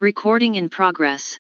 Recording in progress.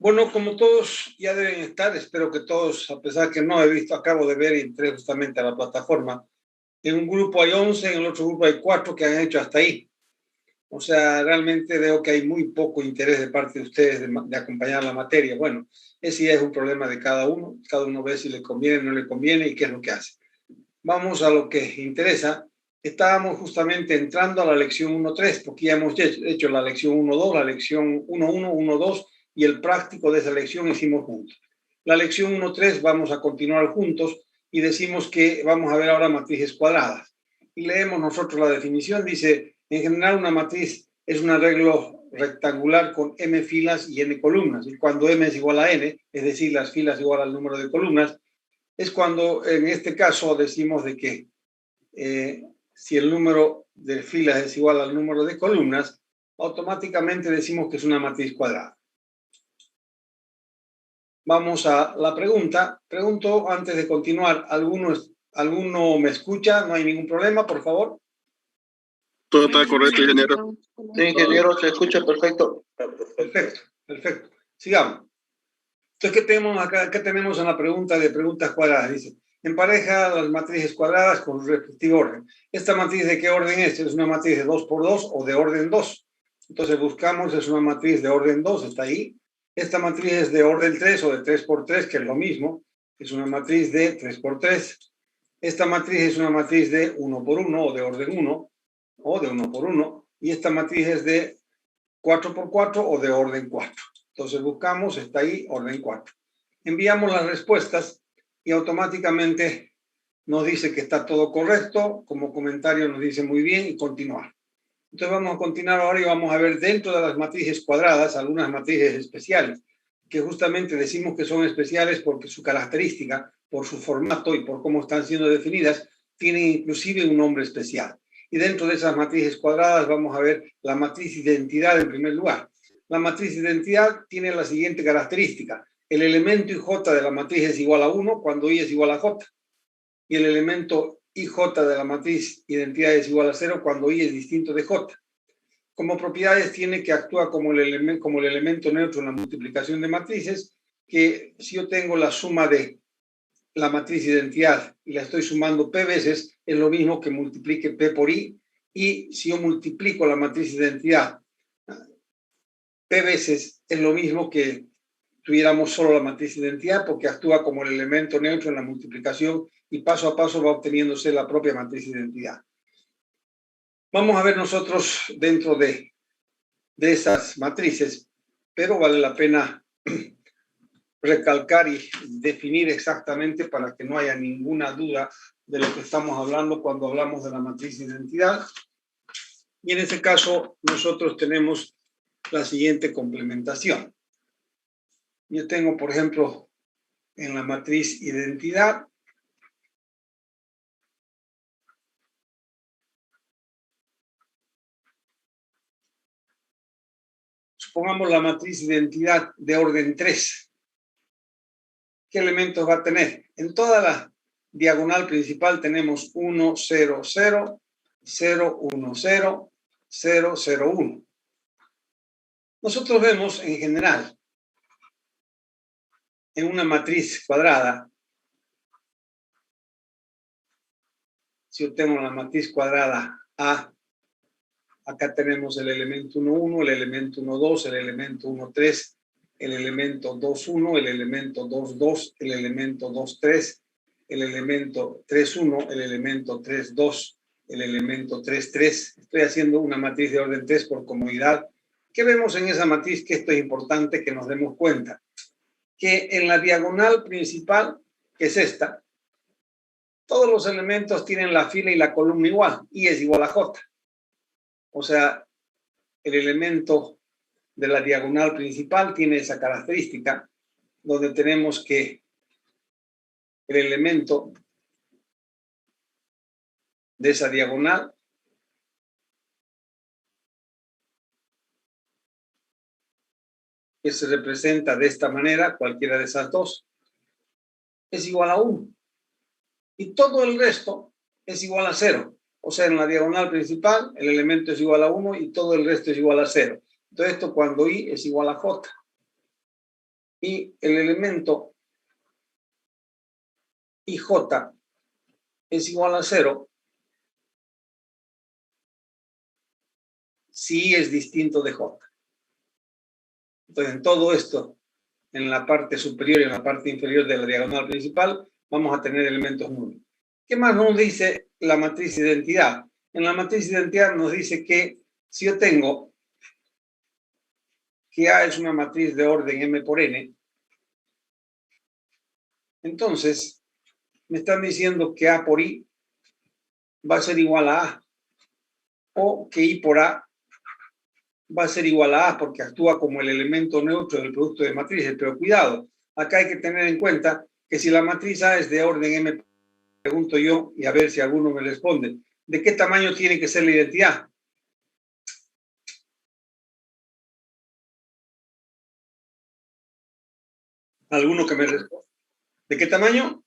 Bueno, como todos ya deben estar, espero que todos, a pesar que no he visto, acabo de ver y entré justamente a la plataforma. En un grupo hay 11, en el otro grupo hay 4 que han hecho hasta ahí. O sea, realmente veo que hay muy poco interés de parte de ustedes de acompañar la materia. Bueno, ese ya es un problema de cada uno ve si le conviene o no le conviene y qué es lo que hace. Vamos a lo que interesa. Estábamos justamente entrando a la lección 1.3, porque ya hemos hecho la lección 1.2, la lección 1.1, 1.2 y el práctico de esa lección hicimos juntos. La lección 1.3 vamos a continuar juntos y decimos que vamos a ver ahora matrices cuadradas. Y leemos nosotros la definición, dice, en general una matriz es un arreglo rectangular con m filas y n columnas. Y cuando m es igual a n, es decir, las filas igual al número de columnas, es cuando en este caso decimos de que si el número de filas es igual al número de columnas, automáticamente decimos que es una matriz cuadrada. Vamos a la pregunta. Pregunto antes de continuar, ¿alguno me escucha? ¿No hay ningún problema, por favor? Todo está correcto, ingeniero. Sí, ingeniero, se escucha perfecto. Perfecto. Sigamos. Entonces, ¿qué tenemos acá? ¿Qué tenemos en la pregunta de preguntas cuadradas? Dice, empareja las matrices cuadradas con su respectivo orden. ¿Esta matriz de qué orden es? ¿Es una matriz de 2 por 2 o de orden 2? Entonces buscamos, es una matriz de orden 2, está ahí. Esta matriz es de orden 3 o de 3 por 3, que es lo mismo. Es una matriz de 3 por 3. Esta matriz es una matriz de 1 por 1 o de orden 1 o de 1 por 1. Y esta matriz es de 4 por 4 o de orden 4. Entonces buscamos, está ahí, orden 4. Enviamos las respuestas y automáticamente nos dice que está todo correcto. Como comentario nos dice muy bien y continuar. Entonces vamos a continuar ahora y vamos a ver dentro de las matrices cuadradas algunas matrices especiales, que justamente decimos que son especiales porque su característica, por su formato y por cómo están siendo definidas, tienen inclusive un nombre especial. Y dentro de esas matrices cuadradas vamos a ver la matriz identidad en primer lugar. La matriz identidad tiene la siguiente característica. El elemento IJ de la matriz es igual a 1 cuando Y es igual a J. Y el elemento IJ de la matriz identidad es igual a 0 cuando Y es distinto de J. Como propiedades tiene que actúa como el elemento neutro en la multiplicación de matrices, que si yo tengo la suma de la matriz identidad y la estoy sumando P veces, es lo mismo que multiplique P por I. Y si yo multiplico la matriz identidad P veces, es lo mismo que tuviéramos solo la matriz identidad, porque actúa como el elemento neutro en la multiplicación y paso a paso va obteniéndose la propia matriz identidad. Vamos a ver nosotros dentro de esas matrices, pero vale la pena recalcar y definir exactamente para que no haya ninguna duda de lo que estamos hablando cuando hablamos de la matriz de identidad. Y en ese caso nosotros tenemos la siguiente complementación. Yo tengo, por ejemplo, en la matriz identidad, supongamos la matriz identidad de orden 3. ¿Qué elementos va a tener? En toda la diagonal principal tenemos 1, 0, 0, 0, 1, 0, 0, 0, 1. Nosotros vemos en general en una matriz cuadrada, si yo tengo la matriz cuadrada A, acá tenemos el elemento 1, 1, el elemento 1, 2, el elemento 1, 3, el elemento 2, 1, el elemento 2, 2, el elemento 2, 3, el elemento 3, 1, el elemento 3, 2, el elemento 3, 3. Estoy haciendo una matriz de orden 3 por comodidad. ¿Qué vemos en esa matriz? Que esto es importante que nos demos cuenta. Que en la diagonal principal, que es esta, todos los elementos tienen la fila y la columna igual. Y es igual a J. O sea, el elemento de la diagonal principal tiene esa característica, donde tenemos que el elemento de esa diagonal que se representa de esta manera, cualquiera de esas dos, es igual a 1. Y todo el resto es igual a 0. O sea, en la diagonal principal, el elemento es igual a 1 y todo el resto es igual a 0. Entonces, esto cuando I es igual a J. Y el elemento IJ es igual a 0 si I es distinto de J. Entonces, en todo esto, en la parte superior y en la parte inferior de la diagonal principal, vamos a tener elementos nulos. ¿Qué más nos dice la matriz de identidad? En la matriz de identidad nos dice que si yo tengo que A es una matriz de orden M por N, entonces me están diciendo que A por I va a ser igual a A, o que I por A va a ser igual a A porque actúa como el elemento neutro del producto de matrices. Pero cuidado, acá hay que tener en cuenta que si la matriz A es de orden M, pregunto yo, y a ver si alguno me responde, ¿de qué tamaño tiene que ser la identidad? ¿Alguno que me responda? ¿De qué tamaño?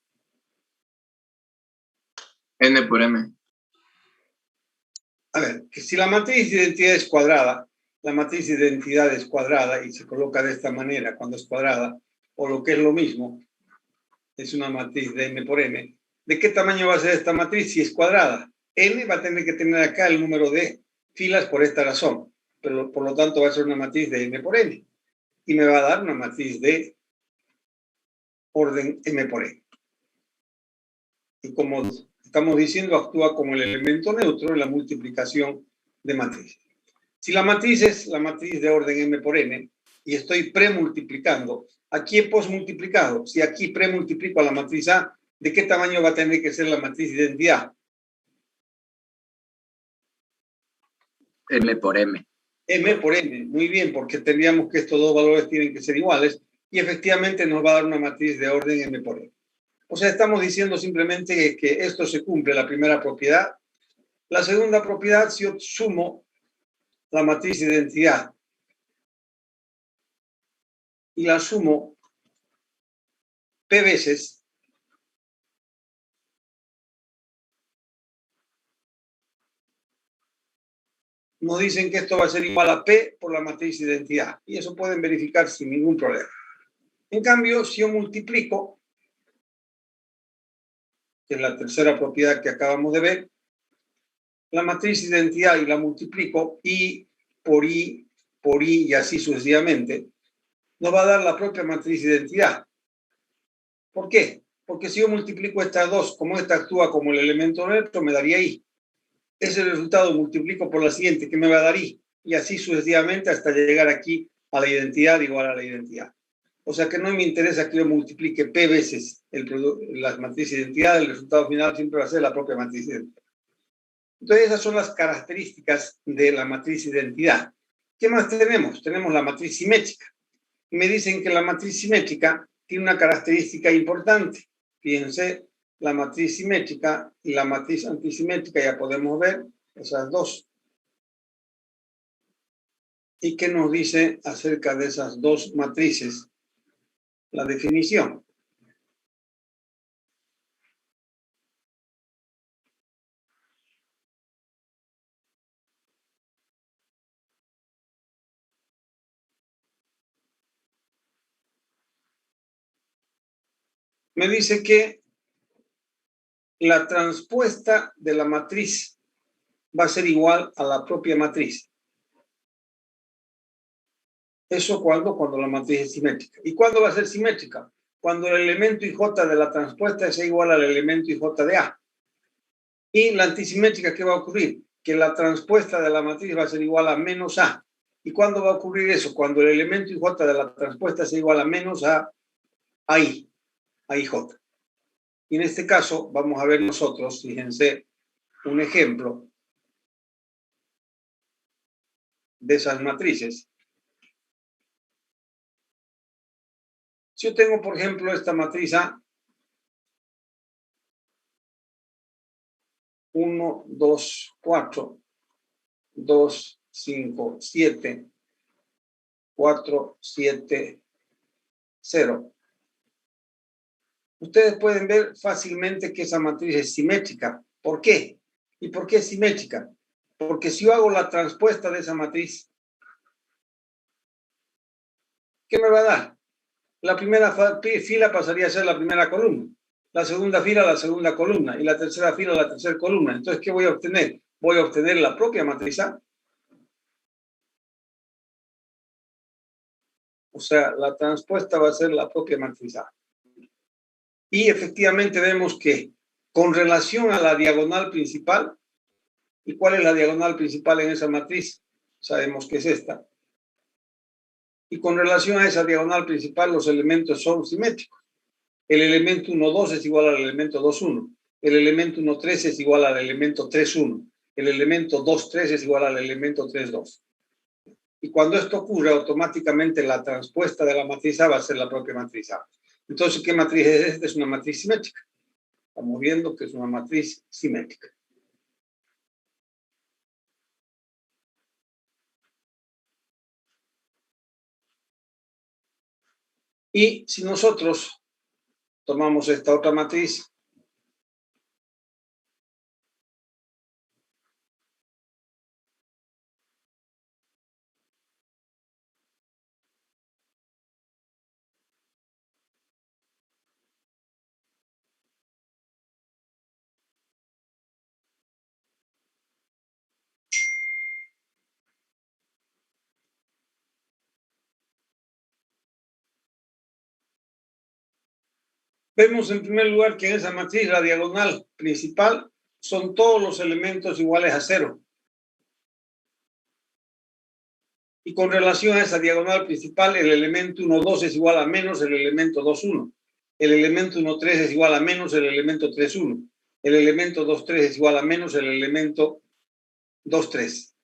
N por M. A ver, que si la matriz de identidad es cuadrada, la matriz de identidad es cuadrada y se coloca de esta manera cuando es cuadrada, o lo que es lo mismo, es una matriz de M por N. ¿De qué tamaño va a ser esta matriz si es cuadrada? N va a tener que tener acá el número de filas por esta razón, pero por lo tanto va a ser una matriz de M por N y me va a dar una matriz de orden M por N. Y como estamos diciendo, actúa como el elemento neutro en la multiplicación de matrices. Si la matriz es la matriz de orden M por N y estoy premultiplicando, aquí he posmultiplicado. Si aquí premultiplico a la matriz A, ¿de qué tamaño va a tener que ser la matriz de identidad? M por M. M por M, muy bien, porque tendríamos que estos dos valores tienen que ser iguales y efectivamente nos va a dar una matriz de orden M por M. O sea, estamos diciendo simplemente que esto se cumple, la primera propiedad. La segunda propiedad, si yo sumo la matriz de identidad y la sumo P veces, nos dicen que esto va a ser igual a P por la matriz de identidad. Y eso pueden verificar sin ningún problema. En cambio, si yo multiplico, que es la tercera propiedad que acabamos de ver, la matriz de identidad y la multiplico, I por I por I y así sucesivamente, nos va a dar la propia matriz de identidad. ¿Por qué? Porque si yo multiplico estas dos, como esta actúa como el elemento neutro, me daría I. Ese resultado multiplico por la siguiente, que me va a dar I. Y así sucesivamente hasta llegar aquí a la identidad igual a la identidad. O sea que no me interesa que yo multiplique P veces la matriz de identidad, el resultado final siempre va a ser la propia matriz de identidad. Entonces esas son las características de la matriz de identidad. ¿Qué más tenemos? Tenemos la matriz simétrica. Y me dicen que la matriz simétrica tiene una característica importante. Fíjense, la matriz simétrica y la matriz antisimétrica, ya podemos ver esas dos. ¿Y qué nos dice acerca de esas dos matrices? La definición. Me dice que la transpuesta de la matriz va a ser igual a la propia matriz. Eso cuando la matriz es simétrica. ¿Y cuándo va a ser simétrica? Cuando el elemento IJ de la transpuesta sea igual al elemento IJ de A. Y la antisimétrica, ¿qué va a ocurrir? Que la transpuesta de la matriz va a ser igual a menos A. ¿Y cuándo va a ocurrir eso? Cuando el elemento IJ de la transpuesta sea igual a menos A I, a IJ. Y en este caso vamos a ver nosotros, fíjense, un ejemplo de esas matrices. Si yo tengo, por ejemplo, esta matriz A, 1, 2, 4, 2, 5, 7, 4, 7, 0. Ustedes pueden ver fácilmente que esa matriz es simétrica. ¿Por qué? ¿Y por qué es simétrica? Porque si yo hago la transpuesta de esa matriz, ¿qué me va a dar? La primera fila pasaría a ser la primera columna, la segunda fila la segunda columna y la tercera fila la tercera columna. Entonces, ¿qué voy a obtener? Voy a obtener la propia matriz A. O sea, la transpuesta va a ser la propia matriz A. Y efectivamente vemos que con relación a la diagonal principal, ¿y cuál es la diagonal principal en esa matriz? Sabemos que es esta. Y con relación a esa diagonal principal, los elementos son simétricos. El elemento 1, 2 es igual al elemento 2, 1. El elemento 1, 3 es igual al elemento 3, 1. El elemento 2, 3 es igual al elemento 3, 2. Y cuando esto ocurre, automáticamente la transpuesta de la matriz A va a ser la propia matriz A. Entonces, ¿qué matriz es esta? Es una matriz simétrica. Estamos viendo que es una matriz simétrica. Y si nosotros tomamos esta otra matriz, vemos en primer lugar que en esa matriz la diagonal principal son todos los elementos iguales a 0. Y con relación a esa diagonal principal, el elemento 1, 2 es igual a menos el elemento 2, 1. El elemento 1, 3 es igual a menos el elemento 3, 1. El elemento 2, 3 es igual a menos el elemento 2, 3.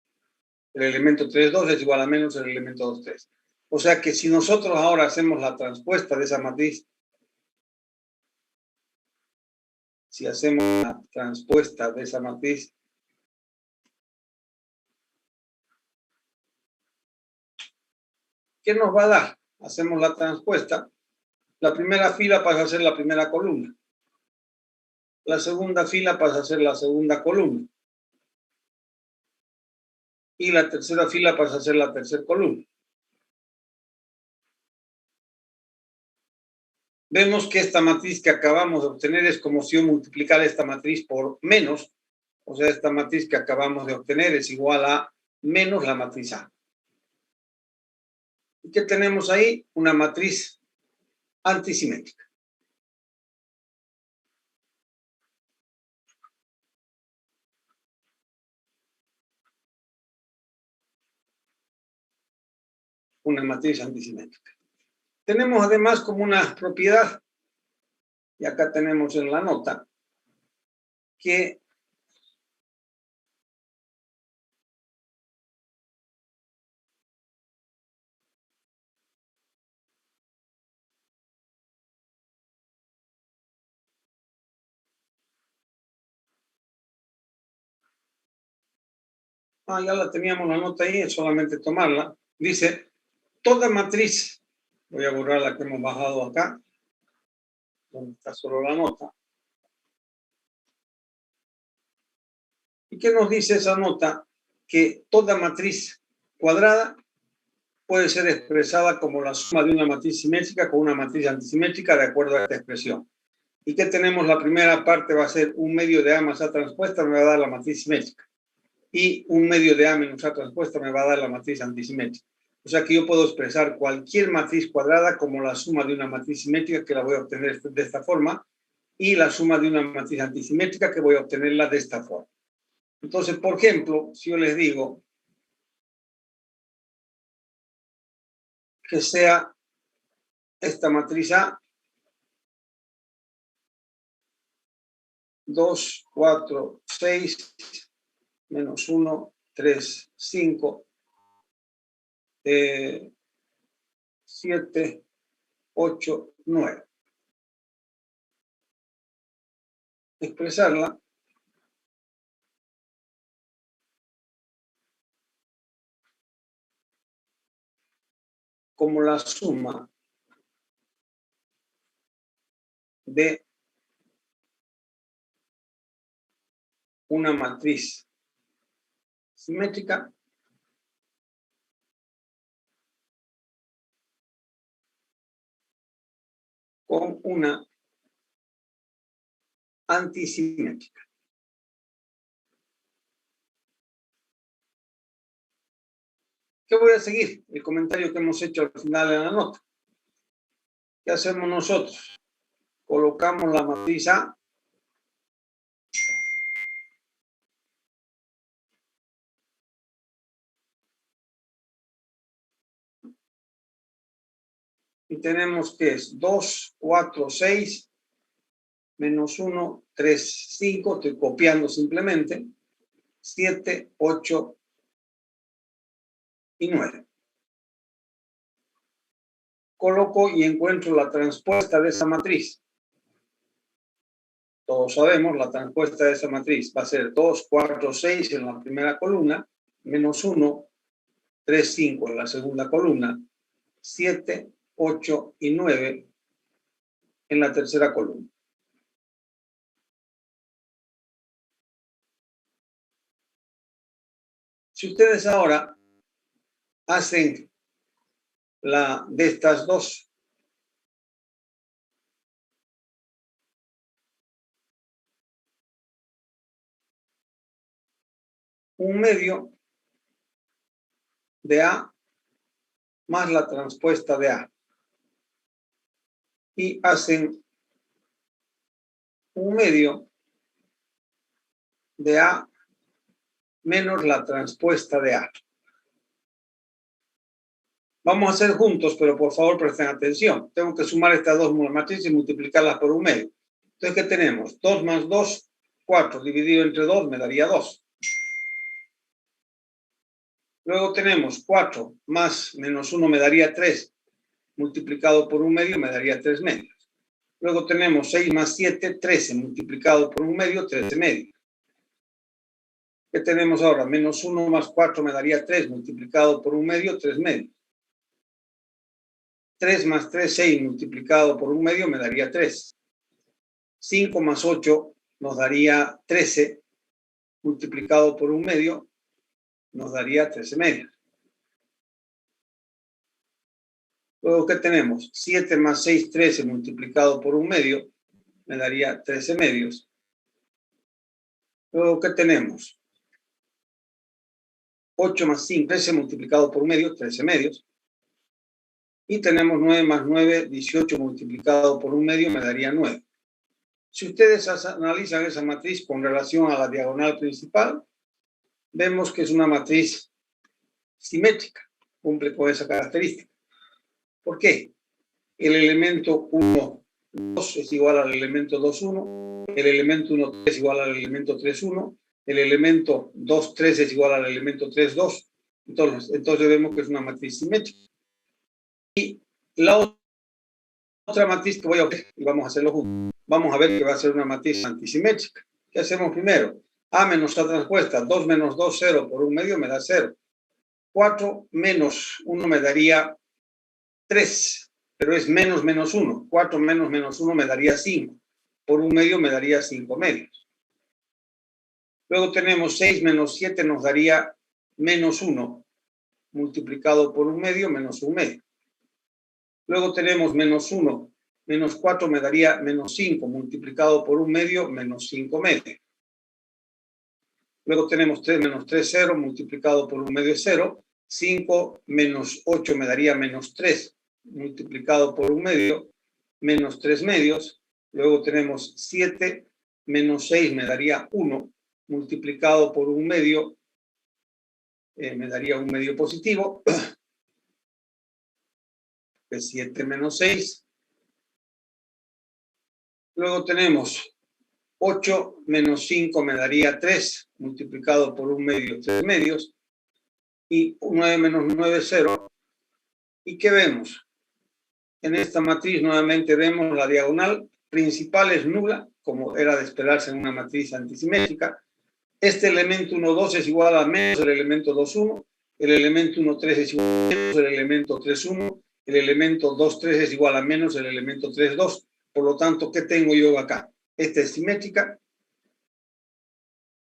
El elemento 3, 2 es igual a menos el elemento 2, 3. O sea que si nosotros ahora hacemos la transpuesta de esa matriz, si hacemos la transpuesta de esa matriz, ¿qué nos va a dar? Hacemos la transpuesta. La primera fila pasa a ser la primera columna. La segunda fila pasa a ser la segunda columna. Y la tercera fila pasa a ser la tercera columna. Vemos que esta matriz que acabamos de obtener es como si yo multiplicara esta matriz por menos, o sea, esta matriz que acabamos de obtener es igual a menos la matriz A. ¿Y qué tenemos ahí? Una matriz antisimétrica. Una matriz antisimétrica. Tenemos además como una propiedad, y acá tenemos en la nota, que ya la teníamos la nota ahí, es solamente tomarla. Dice, toda matriz, voy a borrar la que hemos bajado acá, donde está solo la nota. ¿Y qué nos dice esa nota? Que toda matriz cuadrada puede ser expresada como la suma de una matriz simétrica con una matriz antisimétrica de acuerdo a esta expresión. ¿Y qué tenemos? La primera parte va a ser un medio de A más A transpuesta, me va a dar la matriz simétrica. Y un medio de A menos A transpuesta me va a dar la matriz antisimétrica. O sea que yo puedo expresar cualquier matriz cuadrada como la suma de una matriz simétrica, que la voy a obtener de esta forma, y la suma de una matriz antisimétrica, que voy a obtenerla de esta forma. Entonces, por ejemplo, si yo les digo que sea esta matriz A, 2, 4, 6, menos 1, 3, 5, 7, 8, 9. Expresarla como la suma de una matriz simétrica con una antisimétrica. ¿Qué voy a seguir? El comentario que hemos hecho al final en la nota. ¿Qué hacemos nosotros? Colocamos la matriz A y tenemos que es 2, 4, 6, menos 1, 3, 5, estoy copiando simplemente, 7, 8 y 9. Coloco y encuentro la transpuesta de esa matriz. Todos sabemos, la transpuesta de esa matriz va a ser 2, 4, 6 en la primera columna, menos 1, 3, 5 en la segunda columna, 7, 8 y 9 en la tercera columna. Si ustedes ahora hacen la de estas dos, un medio de A más la transpuesta de A, y hacen un medio de A menos la transpuesta de A. Vamos a hacer juntos, pero por favor presten atención. Tengo que sumar estas dos matrices y multiplicarlas por un medio. Entonces, ¿qué tenemos? 2 más 2, 4, dividido entre 2 me daría 2. Luego tenemos 4 más menos 1 me daría 3, multiplicado por un medio me daría 3 medios. Luego tenemos 6 más 7, 13, multiplicado por un medio, 13 medios. ¿Qué tenemos ahora? Menos 1 más 4 me daría 3, multiplicado por un medio, 3 medios. 3 más 3, 6, multiplicado por un medio me daría 3. 5 más 8 nos daría 13, multiplicado por un medio nos daría 13 medios. Luego, ¿qué tenemos? 7 más 6, 13, multiplicado por un medio me daría 13 medios. Luego, ¿qué tenemos? 8 más 5, 13 multiplicado por un medio, 13 medios. Y tenemos 9 más 9, 18 multiplicado por un medio me daría 9. Si ustedes analizan esa matriz con relación a la diagonal principal, vemos que es una matriz simétrica, cumple con esa característica. ¿Por qué? El elemento 1, 2 es igual al elemento 2, 1, el elemento 1, 3 es igual al elemento 3, 1, el elemento 2, 3 es igual al elemento 3, 2. Entonces vemos que es una matriz simétrica. Y la otra matriz que voy a ver, y vamos a hacerlo juntos, vamos a ver que va a ser una matriz antisimétrica. ¿Qué hacemos primero? A menos A transpuesta, 2 menos 2, 0 por un medio me da 0. 4 menos 1 me daría 3, pero es menos menos 1. 4 menos menos 1 me daría 5. Por un medio me daría 5 medios. Luego tenemos 6 menos 7 nos daría menos 1, multiplicado por un medio menos un medio. Luego tenemos menos 1, menos 4 me daría menos 5, multiplicado por un medio menos 5 medios. Luego tenemos 3 menos 3, 0, multiplicado por un medio es 0. 5 menos 8 me daría menos 3, multiplicado por un medio, menos 3 medios. Luego tenemos 7 menos 6 me daría 1, multiplicado por un medio, me daría un medio positivo. Es 7 menos 6. Luego tenemos 8 menos 5 me daría 3, multiplicado por un medio, 3 medios. Y 9 menos 9 es 0. ¿Y qué vemos? En esta matriz nuevamente vemos la diagonal principal es nula, como era de esperarse en una matriz antisimétrica. Este elemento 1, 2 es igual a menos el elemento 2, 1. El elemento 1, 3 es igual a menos el elemento 3, 1. El elemento 2, 3 es igual a menos el elemento 3, 2. Por lo tanto, ¿qué tengo yo acá? Esta es simétrica.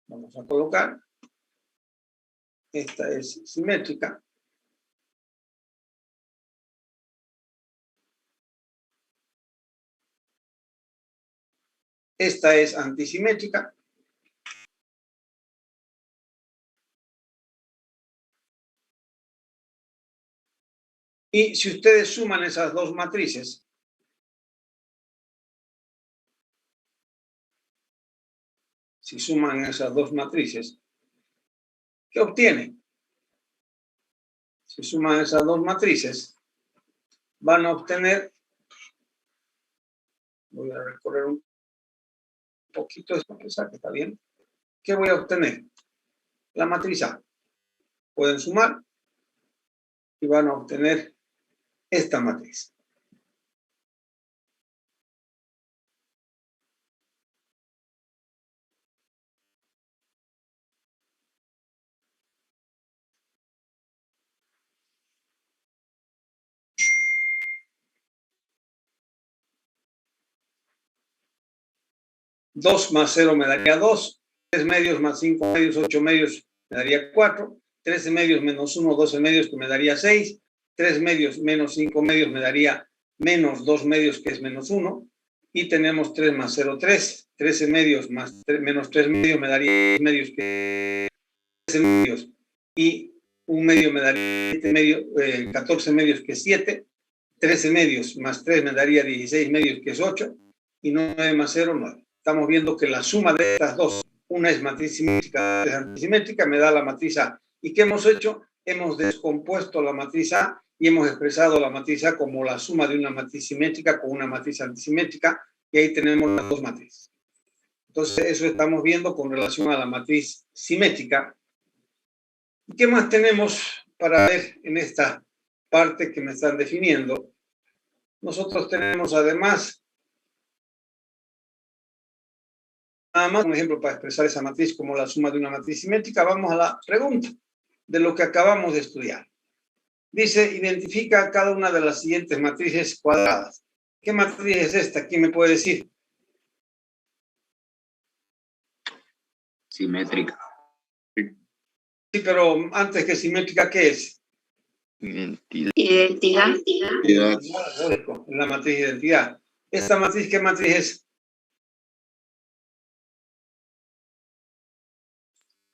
Vamos a colocar. Esta es simétrica. Esta es antisimétrica. Y si ustedes suman esas dos matrices, si suman esas dos matrices, ¿qué obtienen? Si suman esas dos matrices, van a obtener, voy a recorrer un poquito esta matriz, que está bien. ¿Qué voy a obtener? La matriz A. Pueden sumar y van a obtener esta matriz. Dos más 0 me daría 2. 3 medios más 5 medios, 8 medios me daría 4. 13 medios menos 1, 12 medios que me daría 6. 3 medios menos 5 medios me daría menos 2 medios que es menos 1. Y tenemos 3 más 0, 3. 13 medios más 3, menos 3 medios me daría 6 medios que 13 medios. Y un medio me daría 14 medios que es 7. 13 medios más 3 me daría 16 medios que es 8. Y 9 más 0, 9. Estamos viendo que la suma de estas dos, una es matriz simétrica, otra es antisimétrica, me da la matriz A. ¿Y qué hemos hecho? Hemos descompuesto la matriz A y hemos expresado la matriz A como la suma de una matriz simétrica con una matriz antisimétrica, y ahí tenemos las dos matrices. Entonces, eso estamos viendo con relación a la matriz simétrica. ¿Y qué más tenemos para ver en esta parte que me están definiendo? Nosotros tenemos además nada más un ejemplo para expresar esa matriz como la suma de una matriz simétrica. Vamos a la pregunta de lo que acabamos de estudiar. Dice, identifica cada una de las siguientes matrices cuadradas. ¿Qué matriz es esta? ¿Quién me puede decir? Simétrica. Sí, pero antes que simétrica, ¿qué es? Identidad. Identidad. La matriz de identidad. ¿Esta matriz qué matriz es?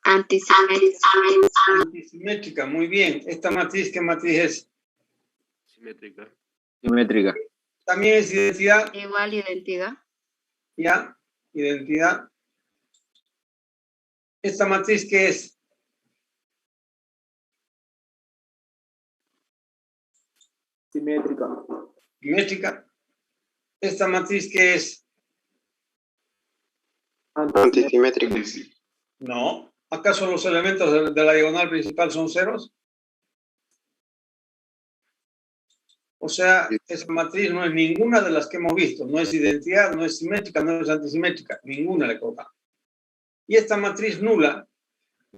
Antisimétrica, muy bien. ¿Esta matriz qué matriz es? Simétrica. Simétrica. También es identidad. Igual identidad. Ya, identidad. ¿Esta matriz qué es? Simétrica. Simétrica. ¿Esta matriz qué es? Antisimétrica. No. ¿Acaso los elementos de la diagonal principal son ceros? O sea, esa matriz no es ninguna de las que hemos visto. No es identidad, no es simétrica, no es antisimétrica. Ninguna le colocamos. Y esta matriz nula,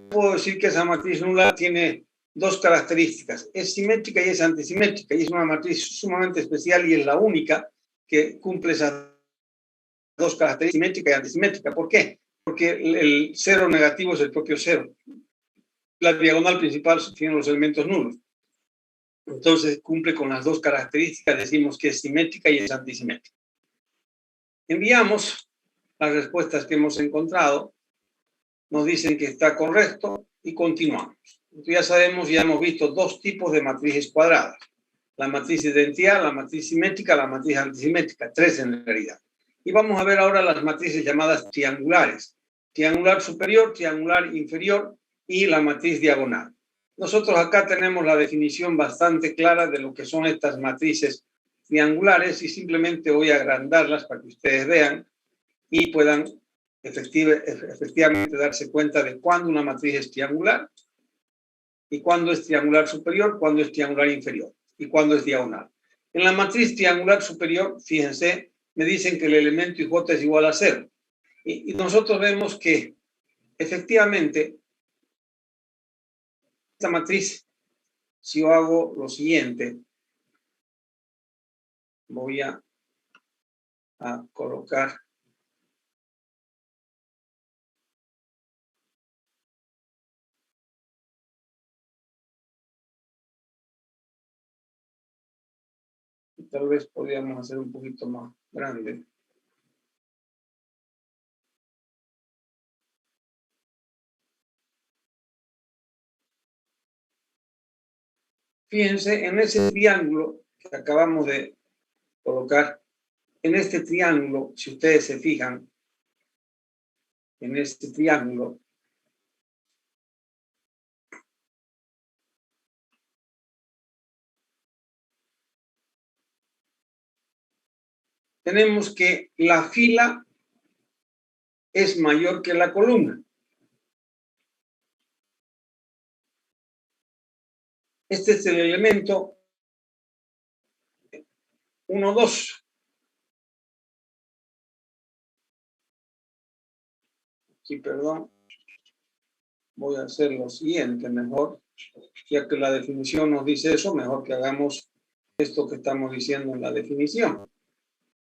puedo decir que esa matriz nula tiene dos características. Es simétrica y es antisimétrica. Y es una matriz sumamente especial y es la única que cumple esas dos características, simétrica y antisimétrica. ¿Por qué? Porque el cero negativo es el propio cero. La diagonal principal tiene los elementos nulos. Entonces cumple con las dos características, decimos que es simétrica y es antisimétrica. Enviamos las respuestas que hemos encontrado, nos dicen que está correcto y continuamos. Entonces ya sabemos, ya hemos visto dos tipos de matrices cuadradas. La matriz de identidad, la matriz simétrica, la matriz antisimétrica, tres en realidad. Y vamos a ver ahora las matrices llamadas triangulares. Triangular superior, triangular inferior y la matriz diagonal. Nosotros acá tenemos la definición bastante clara de lo que son estas matrices triangulares y simplemente voy a agrandarlas para que ustedes vean y puedan efectivamente darse cuenta de cuándo una matriz es triangular y cuándo es triangular superior, cuándo es triangular inferior y cuándo es diagonal. En la matriz triangular superior, fíjense, me dicen que el elemento IJ es igual a 0. Y nosotros vemos que, efectivamente, esta matriz, si yo hago lo siguiente, voy a colocar tal vez podríamos hacer un poquito más grande. Fíjense, en ese triángulo que acabamos de colocar, en este triángulo, si ustedes se fijan, en este triángulo, tenemos que la fila es mayor que la columna. Este es el elemento 1, 2. Sí, perdón. Voy a hacer lo siguiente mejor, ya que la definición nos dice eso, mejor que hagamos esto que estamos diciendo en la definición.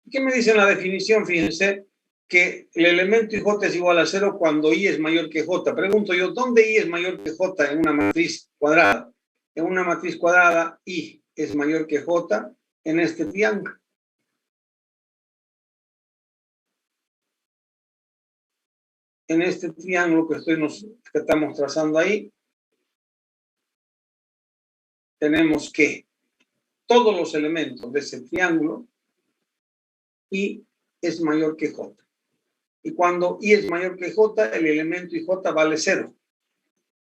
¿Qué me dice en la definición? Fíjense que el elemento IJ es igual a 0 cuando I es mayor que J. Pregunto yo, ¿dónde I es mayor que J en una matriz cuadrada? En una matriz cuadrada, I es mayor que J en este triángulo. En este triángulo que estamos trazando ahí, tenemos que todos los elementos de ese triángulo, I es mayor que J. Y cuando I es mayor que J, el elemento IJ vale 0.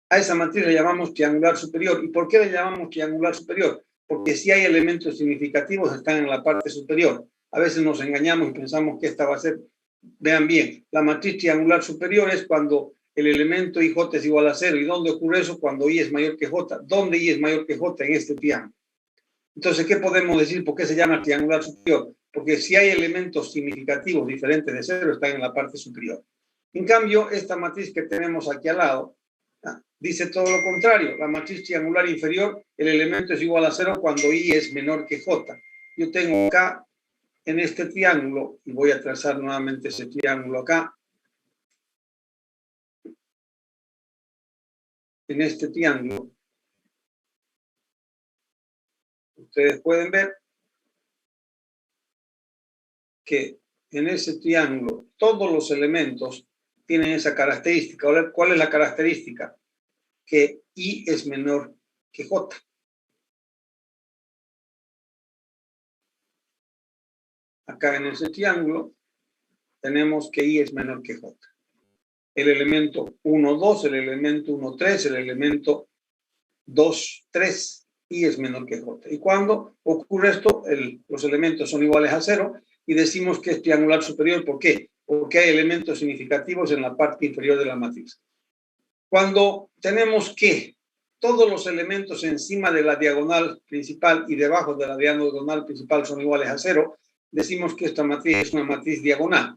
A esa matriz le llamamos triangular superior. ¿Y por qué le llamamos triangular superior? Porque si hay elementos significativos, están en la parte superior. A veces nos engañamos y pensamos que esta va a ser... Vean bien, la matriz triangular superior es cuando el elemento IJ es igual a 0. ¿Y dónde ocurre eso? Cuando I es mayor que J. ¿Dónde I es mayor que J? En este triángulo. Entonces, ¿qué podemos decir? ¿Por qué se llama triangular superior? Porque si hay elementos significativos diferentes de 0, están en la parte superior. En cambio, esta matriz que tenemos aquí al lado, dice todo lo contrario. La matriz triangular inferior, el elemento es igual a 0 cuando I es menor que J. Yo tengo acá, en este triángulo, y voy a trazar nuevamente ese triángulo acá. En este triángulo, ustedes pueden ver que en ese triángulo todos los elementos tienen esa característica. ¿Cuál es la característica? Que I es menor que J. Acá en ese triángulo tenemos que I es menor que J. El elemento 1, 2, el elemento 1, 3, el elemento 2, 3, I es menor que J. Y cuando ocurre esto, los elementos son iguales a 0 y decimos que es triangular superior. ¿Por qué? Porque hay elementos significativos en la parte inferior de la matriz. Cuando tenemos que todos los elementos encima de la diagonal principal y debajo de la diagonal principal son iguales a 0, decimos que esta matriz es una matriz diagonal.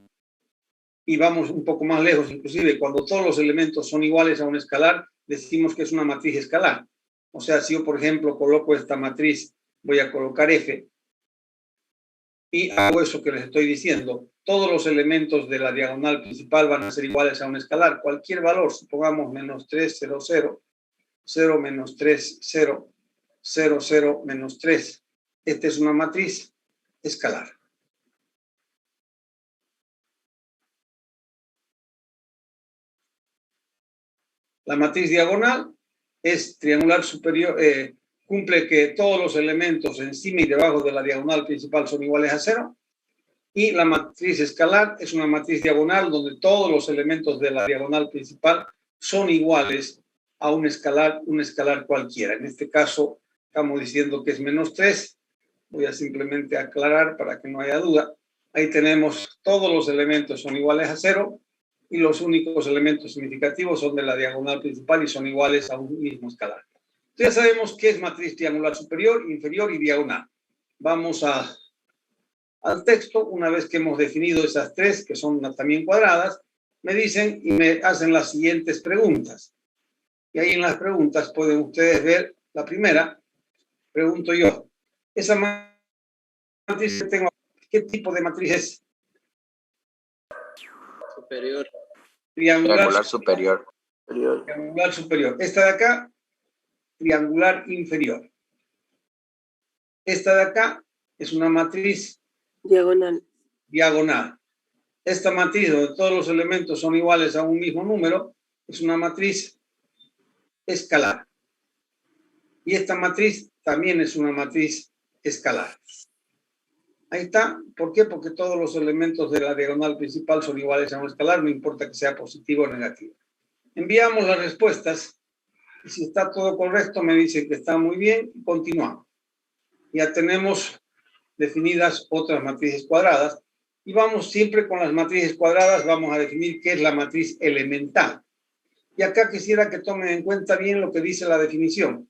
Y vamos un poco más lejos, inclusive cuando todos los elementos son iguales a un escalar, decimos que es una matriz escalar. O sea, si yo, por ejemplo, coloco esta matriz, voy a colocar F, y hago eso que les estoy diciendo, todos los elementos de la diagonal principal van a ser iguales a un escalar. Cualquier valor, supongamos menos 3, 0, 0, 0, menos 3, 0, 0, 0, menos 3. Esta es una matriz escalar. La matriz diagonal es triangular superior, cumple que todos los elementos encima y debajo de la diagonal principal son iguales a 0. Y la matriz escalar es una matriz diagonal donde todos los elementos de la diagonal principal son iguales a un escalar cualquiera. En este caso, estamos diciendo que es menos 3. Voy a simplemente aclarar para que no haya duda. Ahí tenemos todos los elementos son iguales a 0 y los únicos elementos significativos son de la diagonal principal y son iguales a un mismo escalar. Ya sabemos qué es matriz triangular superior, inferior y diagonal. vamos al texto. Una vez que hemos definido esas tres, que son también cuadradas, me dicen y me hacen las siguientes preguntas. Y ahí en las preguntas pueden ustedes ver la primera. Pregunto yo, esa matriz que tengo, ¿qué tipo de matriz es? Superior. Triangular superior. Triangular superior. Esta de acá, triangular inferior. Esta de acá es una matriz diagonal. Esta matriz, donde todos los elementos son iguales a un mismo número, es una matriz escalar. Y esta matriz también es una matriz escalar. Ahí está. ¿Por qué? Porque todos los elementos de la diagonal principal son iguales a un escalar, no importa que sea positivo o negativo. Enviamos las respuestas y si está todo correcto me dice que está muy bien y continuamos. Ya tenemos definidas otras matrices cuadradas y vamos siempre con las matrices cuadradas, vamos a definir qué es la matriz elemental. Y acá quisiera que tomen en cuenta bien lo que dice la definición.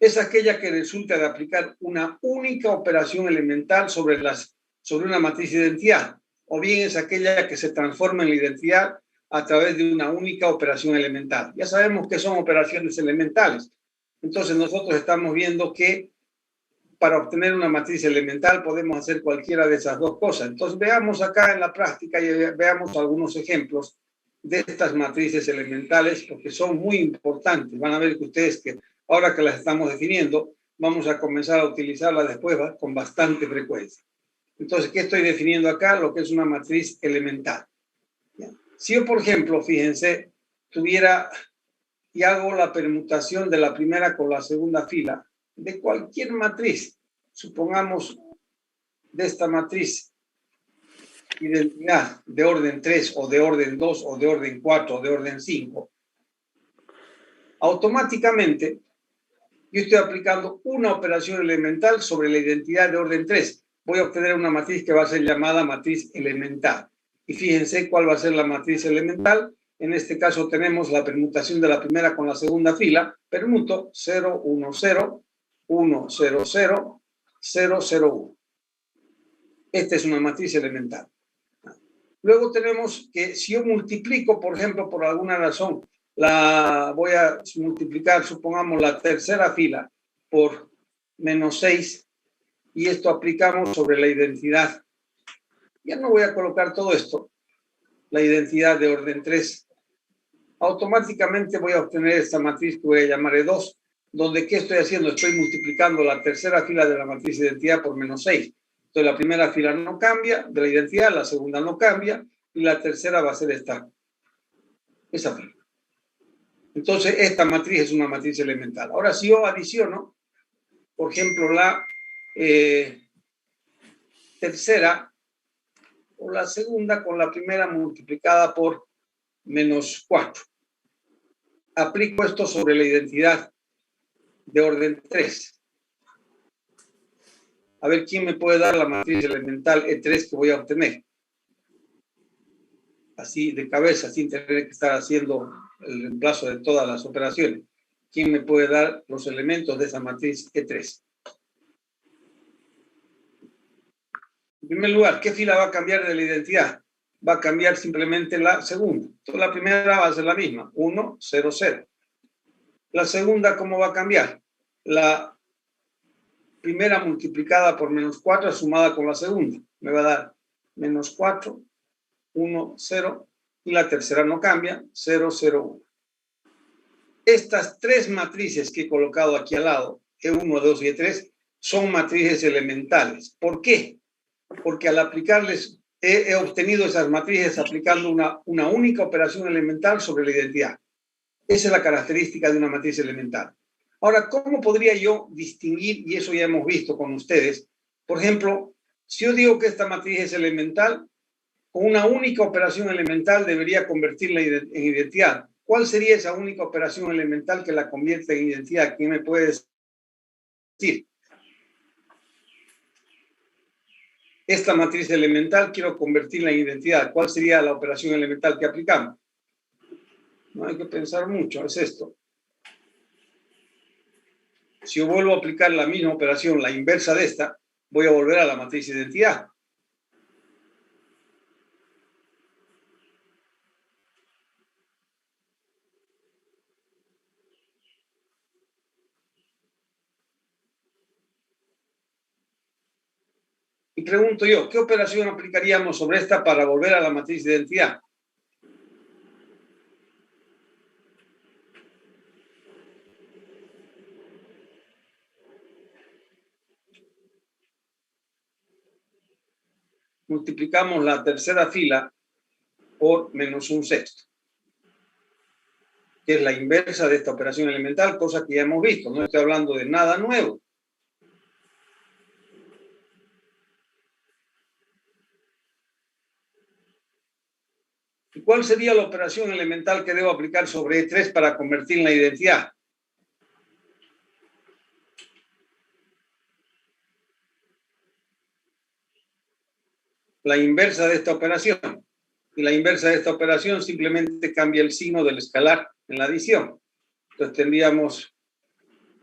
Es aquella que resulta de aplicar una única operación elemental sobre una matriz de identidad, o bien es aquella que se transforma en la identidad a través de una única operación elemental. Ya sabemos que son operaciones elementales. Entonces nosotros estamos viendo que para obtener una matriz elemental podemos hacer cualquiera de esas dos cosas. Entonces veamos acá en la práctica y veamos algunos ejemplos de estas matrices elementales, porque son muy importantes. Van a ver que ustedes que ahora que las estamos definiendo, vamos a comenzar a utilizarlas después con bastante frecuencia. Entonces, ¿qué estoy definiendo acá? Lo que es una matriz elemental. Si yo, por ejemplo, fíjense, tuviera y hago la permutación de la primera con la segunda fila de cualquier matriz, supongamos de esta matriz, identidad de orden 3 o de orden 2 o de orden 4 o de orden 5, automáticamente yo estoy aplicando una operación elemental sobre la identidad de orden 3. Voy a obtener una matriz que va a ser llamada matriz elemental. Y fíjense cuál va a ser la matriz elemental. En este caso tenemos la permutación de la primera con la segunda fila. Permuto 0, 1, 0, 1, 0, 0, 0, 0, 1. Esta es una matriz elemental. Luego tenemos que si yo multiplico, por ejemplo, por alguna razón, voy a multiplicar, supongamos, la tercera fila por menos 6, y esto aplicamos sobre la identidad. Ya no voy a colocar todo esto, la identidad de orden 3. Automáticamente voy a obtener esta matriz que voy a llamar E2, donde ¿qué estoy haciendo? Estoy multiplicando la tercera fila de la matriz de identidad por menos 6. Entonces la primera fila no cambia de la identidad, la segunda no cambia, y la tercera va a ser esa fila. Entonces, esta matriz es una matriz elemental. Ahora, si yo adiciono, por ejemplo, la tercera o la segunda con la primera multiplicada por menos 4. Aplico esto sobre la identidad de orden 3. A ver, ¿quién me puede dar la matriz elemental E3 que voy a obtener? Así de cabeza, sin tener que estar haciendo el reemplazo de todas las operaciones. ¿Quién me puede dar los elementos de esa matriz E3? En primer lugar, ¿qué fila va a cambiar de la identidad? Va a cambiar simplemente la segunda. Entonces, la primera va a ser la misma, 1, 0, 0. La segunda, ¿cómo va a cambiar? La primera multiplicada por menos 4 sumada con la segunda. Me va a dar menos 4, 1, 0, y la tercera no cambia, 0, 0, 1. Estas tres matrices que he colocado aquí al lado, E1, E2 y E3, son matrices elementales. ¿Por qué? Porque al aplicarles, he obtenido esas matrices aplicando una única operación elemental sobre la identidad. Esa es la característica de una matriz elemental. Ahora, ¿cómo podría yo distinguir, y eso ya hemos visto con ustedes, por ejemplo, si yo digo que esta matriz es elemental, con una única operación elemental debería convertirla en identidad. ¿Cuál sería esa única operación elemental que la convierte en identidad? ¿Quién me puede decir? Esta matriz elemental quiero convertirla en identidad. ¿Cuál sería la operación elemental que aplicamos? No hay que pensar mucho, es esto. Si yo vuelvo a aplicar la misma operación, la inversa de esta, voy a volver a la matriz de identidad. Y pregunto yo, ¿qué operación aplicaríamos sobre esta para volver a la matriz de identidad? Multiplicamos la tercera fila por menos un sexto, que es la inversa de esta operación elemental, cosa que ya hemos visto. No estoy hablando de nada nuevo. ¿Y cuál sería la operación elemental que debo aplicar sobre E3 para convertir en la identidad? La inversa de esta operación. Y la inversa de esta operación simplemente cambia el signo del escalar en la adición. Entonces tendríamos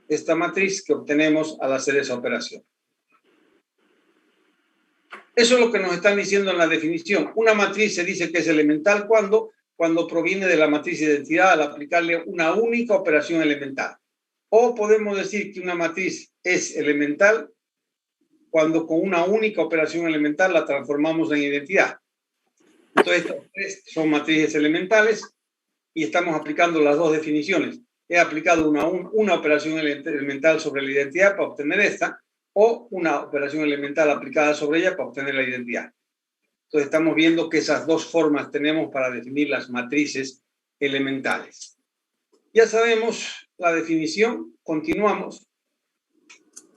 esta matriz que obtenemos al hacer esa operación. Eso es lo que nos están diciendo en la definición. Una matriz se dice que es elemental cuando proviene de la matriz de identidad al aplicarle una única operación elemental. O podemos decir que una matriz es elemental cuando con una única operación elemental la transformamos en identidad. Entonces, estas tres son matrices elementales y estamos aplicando las dos definiciones. He aplicado una operación elemental sobre la identidad para obtener esta, o una operación elemental aplicada sobre ella para obtener la identidad. Entonces, estamos viendo que esas dos formas tenemos para definir las matrices elementales. Ya sabemos la definición, continuamos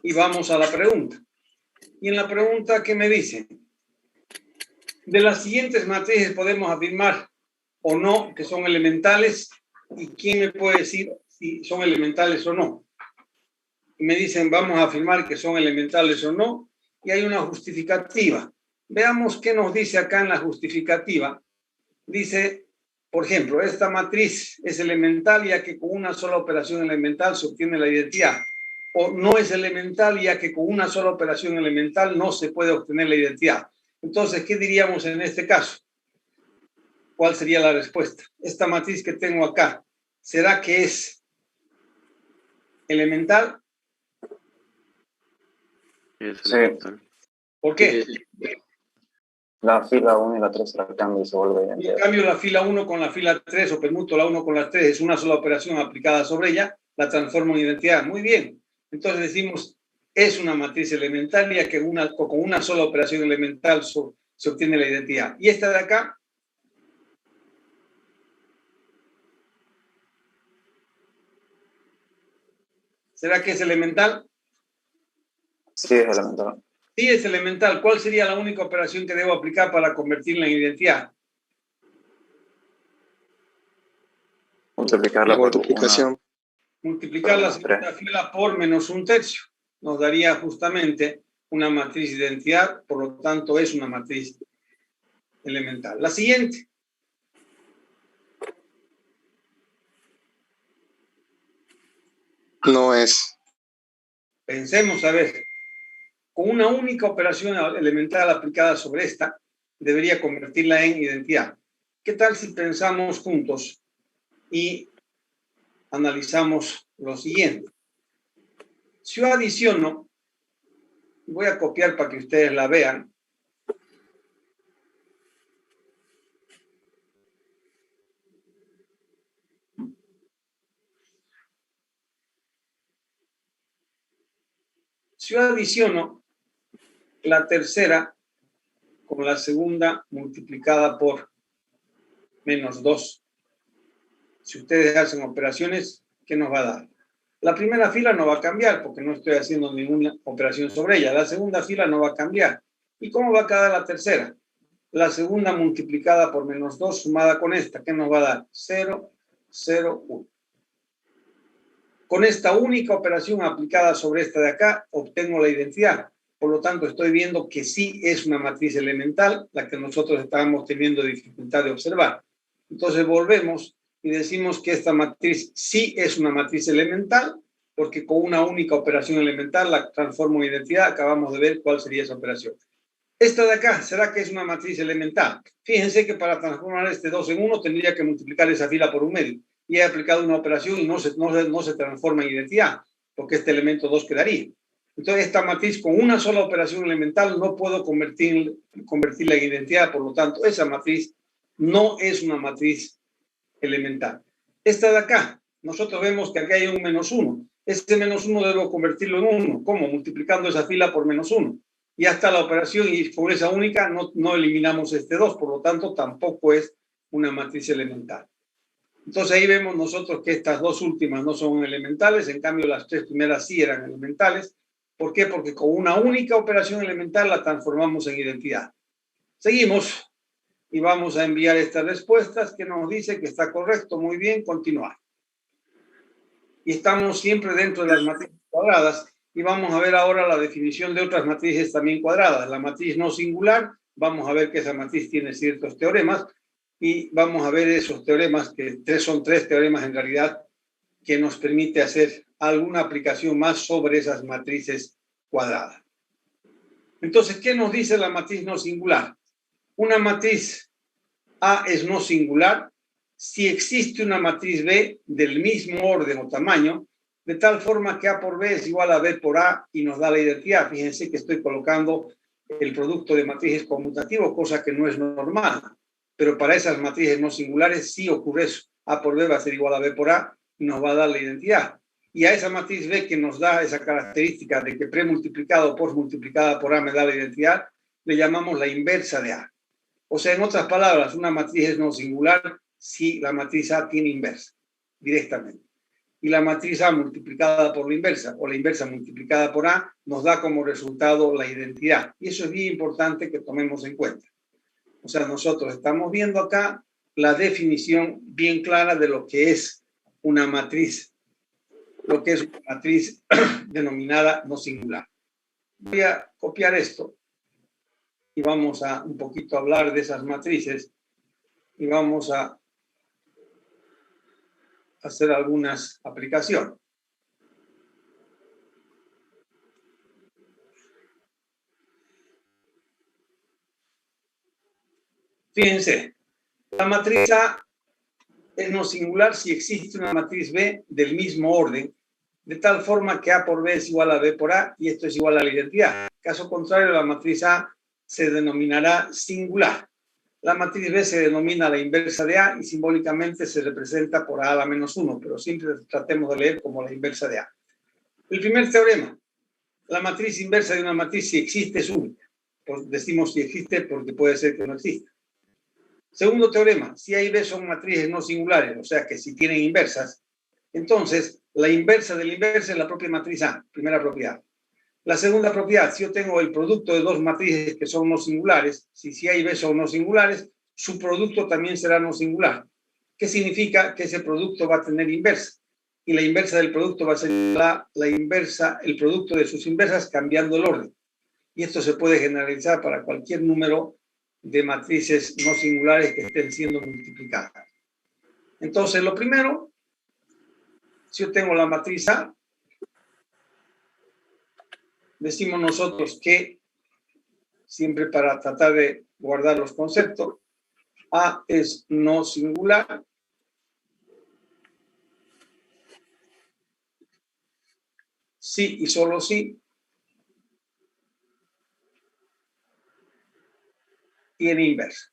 y vamos a la pregunta. Y en la pregunta, ¿qué me dicen? De las siguientes matrices podemos afirmar o no que son elementales, y quién me puede decir si son elementales o no. Y me dicen, vamos a afirmar que son elementales o no, y hay una justificativa. Veamos qué nos dice acá en la justificativa. Dice, por ejemplo, esta matriz es elemental ya que con una sola operación elemental se obtiene la identidad. O no es elemental ya que con una sola operación elemental no se puede obtener la identidad. Entonces, ¿qué diríamos en este caso? ¿Cuál sería la respuesta? Esta matriz que tengo acá, ¿será que es elemental? Es Sí. elemental. ¿Por qué? La fila 1 y la 3 se la cambio y se vuelve En identidad. cambio, la fila 1 con la fila 3 o permuto la 1 con la 3 es una sola operación aplicada sobre ella, la transformo en identidad. Muy bien. Entonces decimos, es una matriz elemental ya que con una sola operación elemental se obtiene la identidad. Y esta de acá, ¿será que es elemental? Sí, es elemental. Sí, es elemental. ¿Cuál sería la única operación que debo aplicar para convertirla en identidad? Multiplicarla por multiplicación. Multiplicar la segunda fila por menos un tercio. Nos daría justamente una matriz de identidad, por lo tanto es una matriz elemental. La siguiente. No es. Pensemos, a ver, con una única operación elemental aplicada sobre esta, debería convertirla en identidad. ¿Qué tal si pensamos juntos y analizamos lo siguiente? Si yo adiciono, voy a copiar para que ustedes la vean. Si yo adiciono la tercera con la segunda multiplicada por menos 2, si ustedes hacen operaciones, ¿qué nos va a dar? La primera fila no va a cambiar porque no estoy haciendo ninguna operación sobre ella. La segunda fila no va a cambiar. ¿Y cómo va a quedar la tercera? La segunda multiplicada por menos 2 sumada con esta, ¿qué nos va a dar? 0, 0, 1. Con esta única operación aplicada sobre esta de acá, obtengo la identidad. Por lo tanto, estoy viendo que sí es una matriz elemental, la que nosotros estábamos teniendo dificultad de observar. Entonces volvemos y decimos que esta matriz sí es una matriz elemental, porque con una única operación elemental la transformo en identidad. Acabamos de ver cuál sería esa operación. Esta de acá, ¿será que es una matriz elemental? Fíjense que para transformar este 2 en 1 tendría que multiplicar esa fila por un medio. Y he aplicado una operación y no se transforma en identidad, porque este elemento 2 quedaría. Entonces, esta matriz con una sola operación elemental no puedo convertirla en identidad. Por lo tanto, esa matriz no es una matriz elemental. Esta de acá, nosotros vemos que aquí hay un menos 1. Este menos 1 debo convertirlo en 1. ¿Cómo? Multiplicando esa fila por menos 1. Ya está la operación y con esa única no eliminamos este 2. Por lo tanto, tampoco es una matriz elemental. Entonces ahí vemos nosotros que estas dos últimas no son elementales. En cambio, las tres primeras sí eran elementales. ¿Por qué? Porque con una única operación elemental la transformamos en identidad. Seguimos y vamos a enviar estas respuestas que nos dice que está correcto. Muy bien, continuar. Y estamos siempre dentro de las matrices cuadradas y vamos a ver ahora la definición de otras matrices también cuadradas. La matriz no singular, vamos a ver que esa matriz tiene ciertos teoremas y vamos a ver esos teoremas, que son tres teoremas en realidad, que nos permite hacer alguna aplicación más sobre esas matrices cuadradas. Entonces, ¿qué nos dice la matriz no singular? Una matriz A es no singular si existe una matriz B del mismo orden o tamaño, de tal forma que A por B es igual a B por A y nos da la identidad. Fíjense que estoy colocando el producto de matrices conmutativos, cosa que no es normal. Pero para esas matrices no singulares sí ocurre eso. A por B va a ser igual a B por A y nos va a dar la identidad. Y a esa matriz B que nos da esa característica de que premultiplicado o postmultiplicada por A me da la identidad, le llamamos la inversa de A. O sea, en otras palabras, una matriz es no singular si la matriz A tiene inversa directamente. Y la matriz A multiplicada por la inversa o la inversa multiplicada por A nos da como resultado la identidad. Y eso es bien importante que tomemos en cuenta. O sea, nosotros estamos viendo acá la definición bien clara de lo que es una matriz, lo que es una matriz denominada no singular. Voy a copiar esto y vamos a un poquito hablar de esas matrices y vamos a hacer algunas aplicaciones. Fíjense, la matriz A es no singular si existe una matriz B del mismo orden, de tal forma que A por B es igual a B por A y esto es igual a la identidad. Caso contrario, la matriz A se denominará singular. La matriz B se denomina la inversa de A y simbólicamente se representa por A a la menos 1, pero siempre tratemos de leer como la inversa de A. El primer teorema, la matriz inversa de una matriz si existe es única. Pues decimos si existe porque puede ser que no exista. Segundo teorema, si A y B son matrices no singulares, o sea que si tienen inversas, entonces la inversa de la inversa es la propia matriz A, primera propiedad. La segunda propiedad, si yo tengo el producto de dos matrices que son no singulares, si A y B son no singulares, su producto también será no singular. ¿Qué significa? Que ese producto va a tener inversa. Y la inversa del producto va a ser la inversa, el producto de sus inversas cambiando el orden. Y esto se puede generalizar para cualquier número de matrices no singulares que estén siendo multiplicadas. Entonces, lo primero, si yo tengo la matriz A, decimos nosotros que, siempre para tratar de guardar los conceptos, A es no singular si y solo si tiene inversa.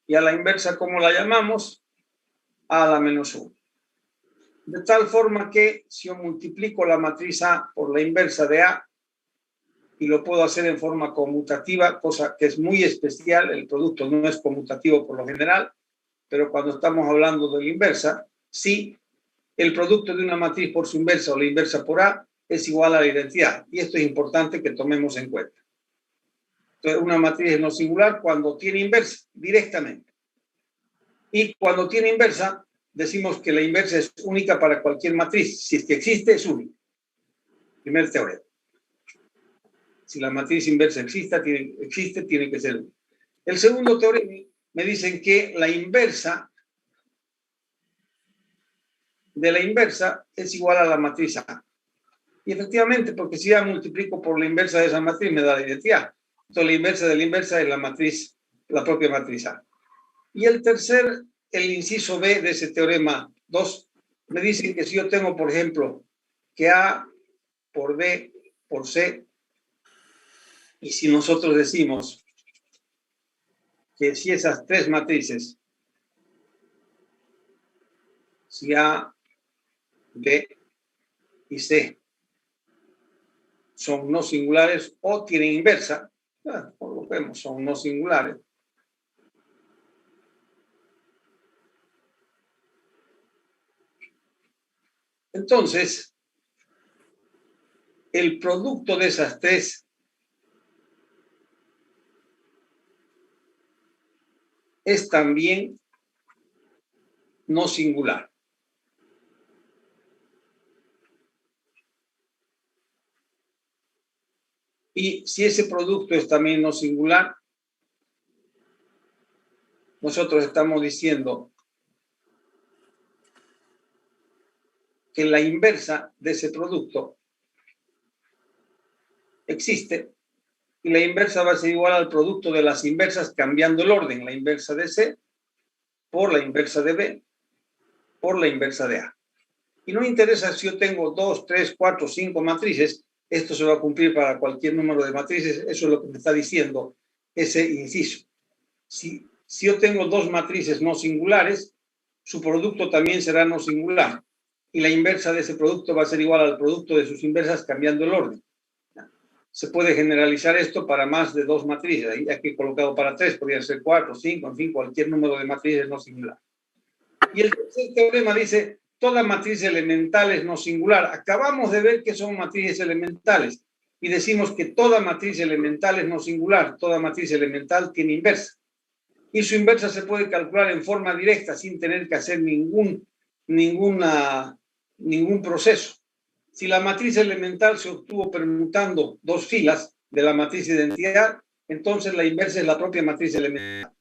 Y a la inversa, ¿cómo la llamamos? A la menos 1. De tal forma que si yo multiplico la matriz A por la inversa de A, y lo puedo hacer en forma conmutativa, cosa que es muy especial, el producto no es conmutativo por lo general, pero cuando estamos hablando de la inversa, sí, el producto de una matriz por su inversa o la inversa por A es igual a la identidad. Y esto es importante que tomemos en cuenta. Entonces, una matriz es no singular cuando tiene inversa directamente. Y cuando tiene inversa, decimos que la inversa es única para cualquier matriz. Si es que existe, es única. Primer teorema. Si la matriz inversa existe, tiene que ser única. El segundo teorema me dicen que la inversa de la inversa es igual a la matriz A. Y efectivamente, porque si A multiplico por la inversa de esa matriz, me da la identidad. Entonces, la inversa de la inversa es la matriz, la propia matriz A. Y el inciso B de ese teorema 2, me dice que si yo tengo, por ejemplo, que A por B por C, y si nosotros decimos que si esas tres matrices, si A, B y C son no singulares o tienen inversa, como lo vemos, son no singulares. Entonces, el producto de esas tres es también no singular. Y si ese producto es también no singular, nosotros estamos diciendo que la inversa de ese producto existe y la inversa va a ser igual al producto de las inversas cambiando el orden, la inversa de C por la inversa de B por la inversa de A. Y no interesa si yo tengo 2, 3, 4, 5 matrices, esto se va a cumplir para cualquier número de matrices, eso es lo que me está diciendo ese inciso. Si yo tengo dos matrices no singulares, su producto también será no singular. Y la inversa de ese producto va a ser igual al producto de sus inversas cambiando el orden. Se puede generalizar esto para más de dos matrices. Aquí he colocado para 3, podrían ser 4, 5, en fin, cualquier número de matrices no singular. Y el tercer teorema dice, toda matriz elemental es no singular. Acabamos de ver que son matrices elementales y decimos que toda matriz elemental es no singular. Toda matriz elemental tiene inversa. Y su inversa se puede calcular en forma directa sin tener que hacer ningún proceso. Si la matriz elemental se obtuvo permutando dos filas de la matriz de identidad, entonces la inversa es la propia matriz elemental.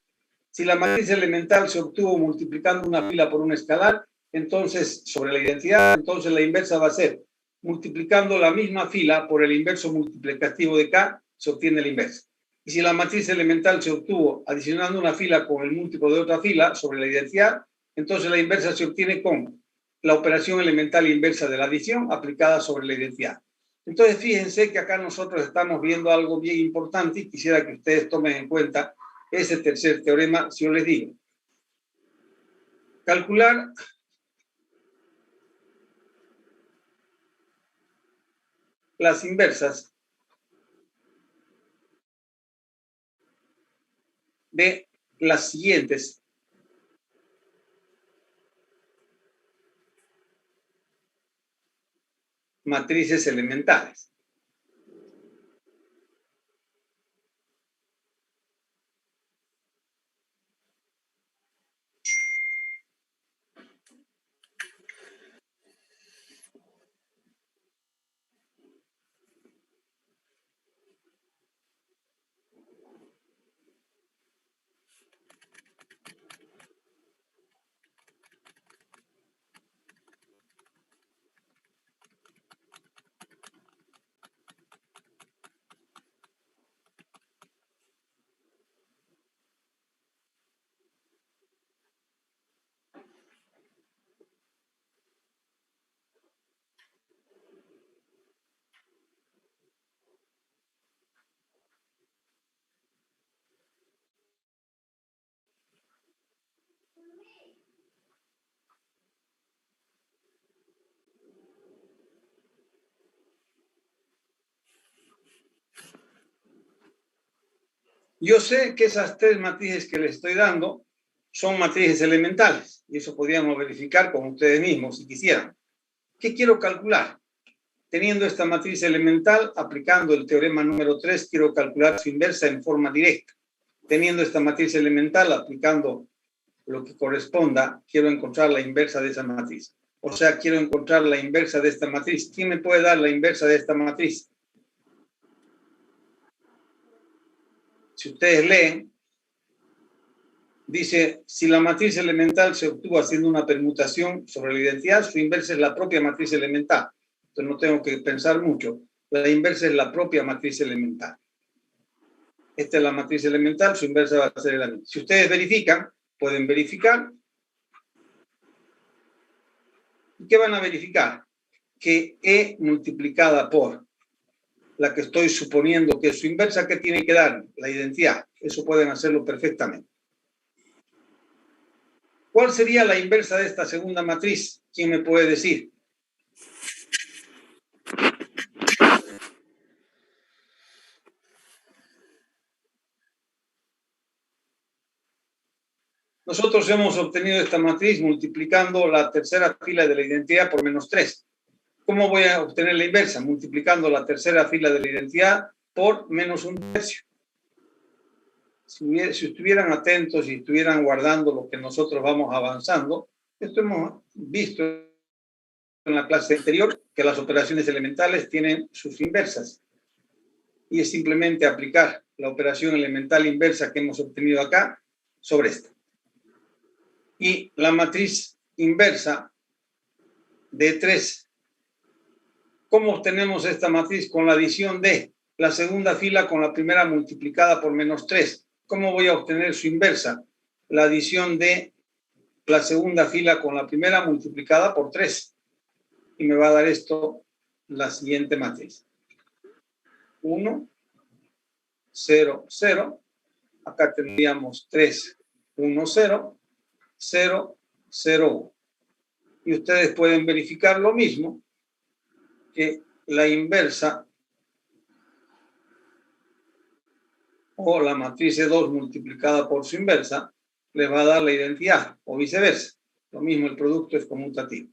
Si la matriz elemental se obtuvo multiplicando una fila por un escalar, entonces sobre la identidad, entonces la inversa va a ser multiplicando la misma fila por el inverso multiplicativo de K, se obtiene la inversa. Y si la matriz elemental se obtuvo adicionando una fila con el múltiplo de otra fila sobre la identidad, entonces la inversa se obtiene con la operación elemental inversa de la adición aplicada sobre la identidad. Entonces, fíjense que acá nosotros estamos viendo algo bien importante y quisiera que ustedes tomen en cuenta ese tercer teorema, si yo les digo. Calcular las inversas de las siguientes matrices elementales. Yo sé que esas tres matrices que les estoy dando son matrices elementales, y eso podríamos verificar con ustedes mismos si quisieran. ¿Qué quiero calcular? Teniendo esta matriz elemental, aplicando el teorema número 3, quiero calcular su inversa en forma directa. Teniendo esta matriz elemental, aplicando lo que corresponda, quiero encontrar la inversa de esa matriz. O sea, quiero encontrar la inversa de esta matriz. ¿Quién me puede dar la inversa de esta matriz? Si ustedes leen, dice, si la matriz elemental se obtuvo haciendo una permutación sobre la identidad, su inversa es la propia matriz elemental. Entonces no tengo que pensar mucho. La inversa es la propia matriz elemental. Esta es la matriz elemental, su inversa va a ser la misma. Si ustedes verifican, pueden verificar. ¿Qué van a verificar? Que E multiplicada por la que estoy suponiendo que es su inversa, ¿qué tiene que dar? La identidad. Eso pueden hacerlo perfectamente. ¿Cuál sería la inversa de esta segunda matriz? ¿Quién me puede decir? Nosotros hemos obtenido esta matriz multiplicando la tercera fila de la identidad por menos 3. ¿Cómo voy a obtener la inversa? Multiplicando la tercera fila de la identidad por menos 1/3. Si estuvieran atentos y estuvieran guardando lo que nosotros vamos avanzando, esto hemos visto en la clase anterior, que las operaciones elementales tienen sus inversas. Y es simplemente aplicar la operación elemental inversa que hemos obtenido acá sobre esta. Y la matriz inversa de 3. ¿Cómo obtenemos esta matriz? Con la adición de la segunda fila con la primera multiplicada por menos 3. ¿Cómo voy a obtener su inversa? La adición de la segunda fila con la primera multiplicada por 3. Y me va a dar esto la siguiente matriz. 1, 0, 0. Acá tendríamos 3, 1, 0, 0, 0, 1. Y ustedes pueden verificar lo mismo, que la inversa o la matriz de 2 multiplicada por su inversa les va a dar la identidad, o viceversa. Lo mismo, el producto es conmutativo.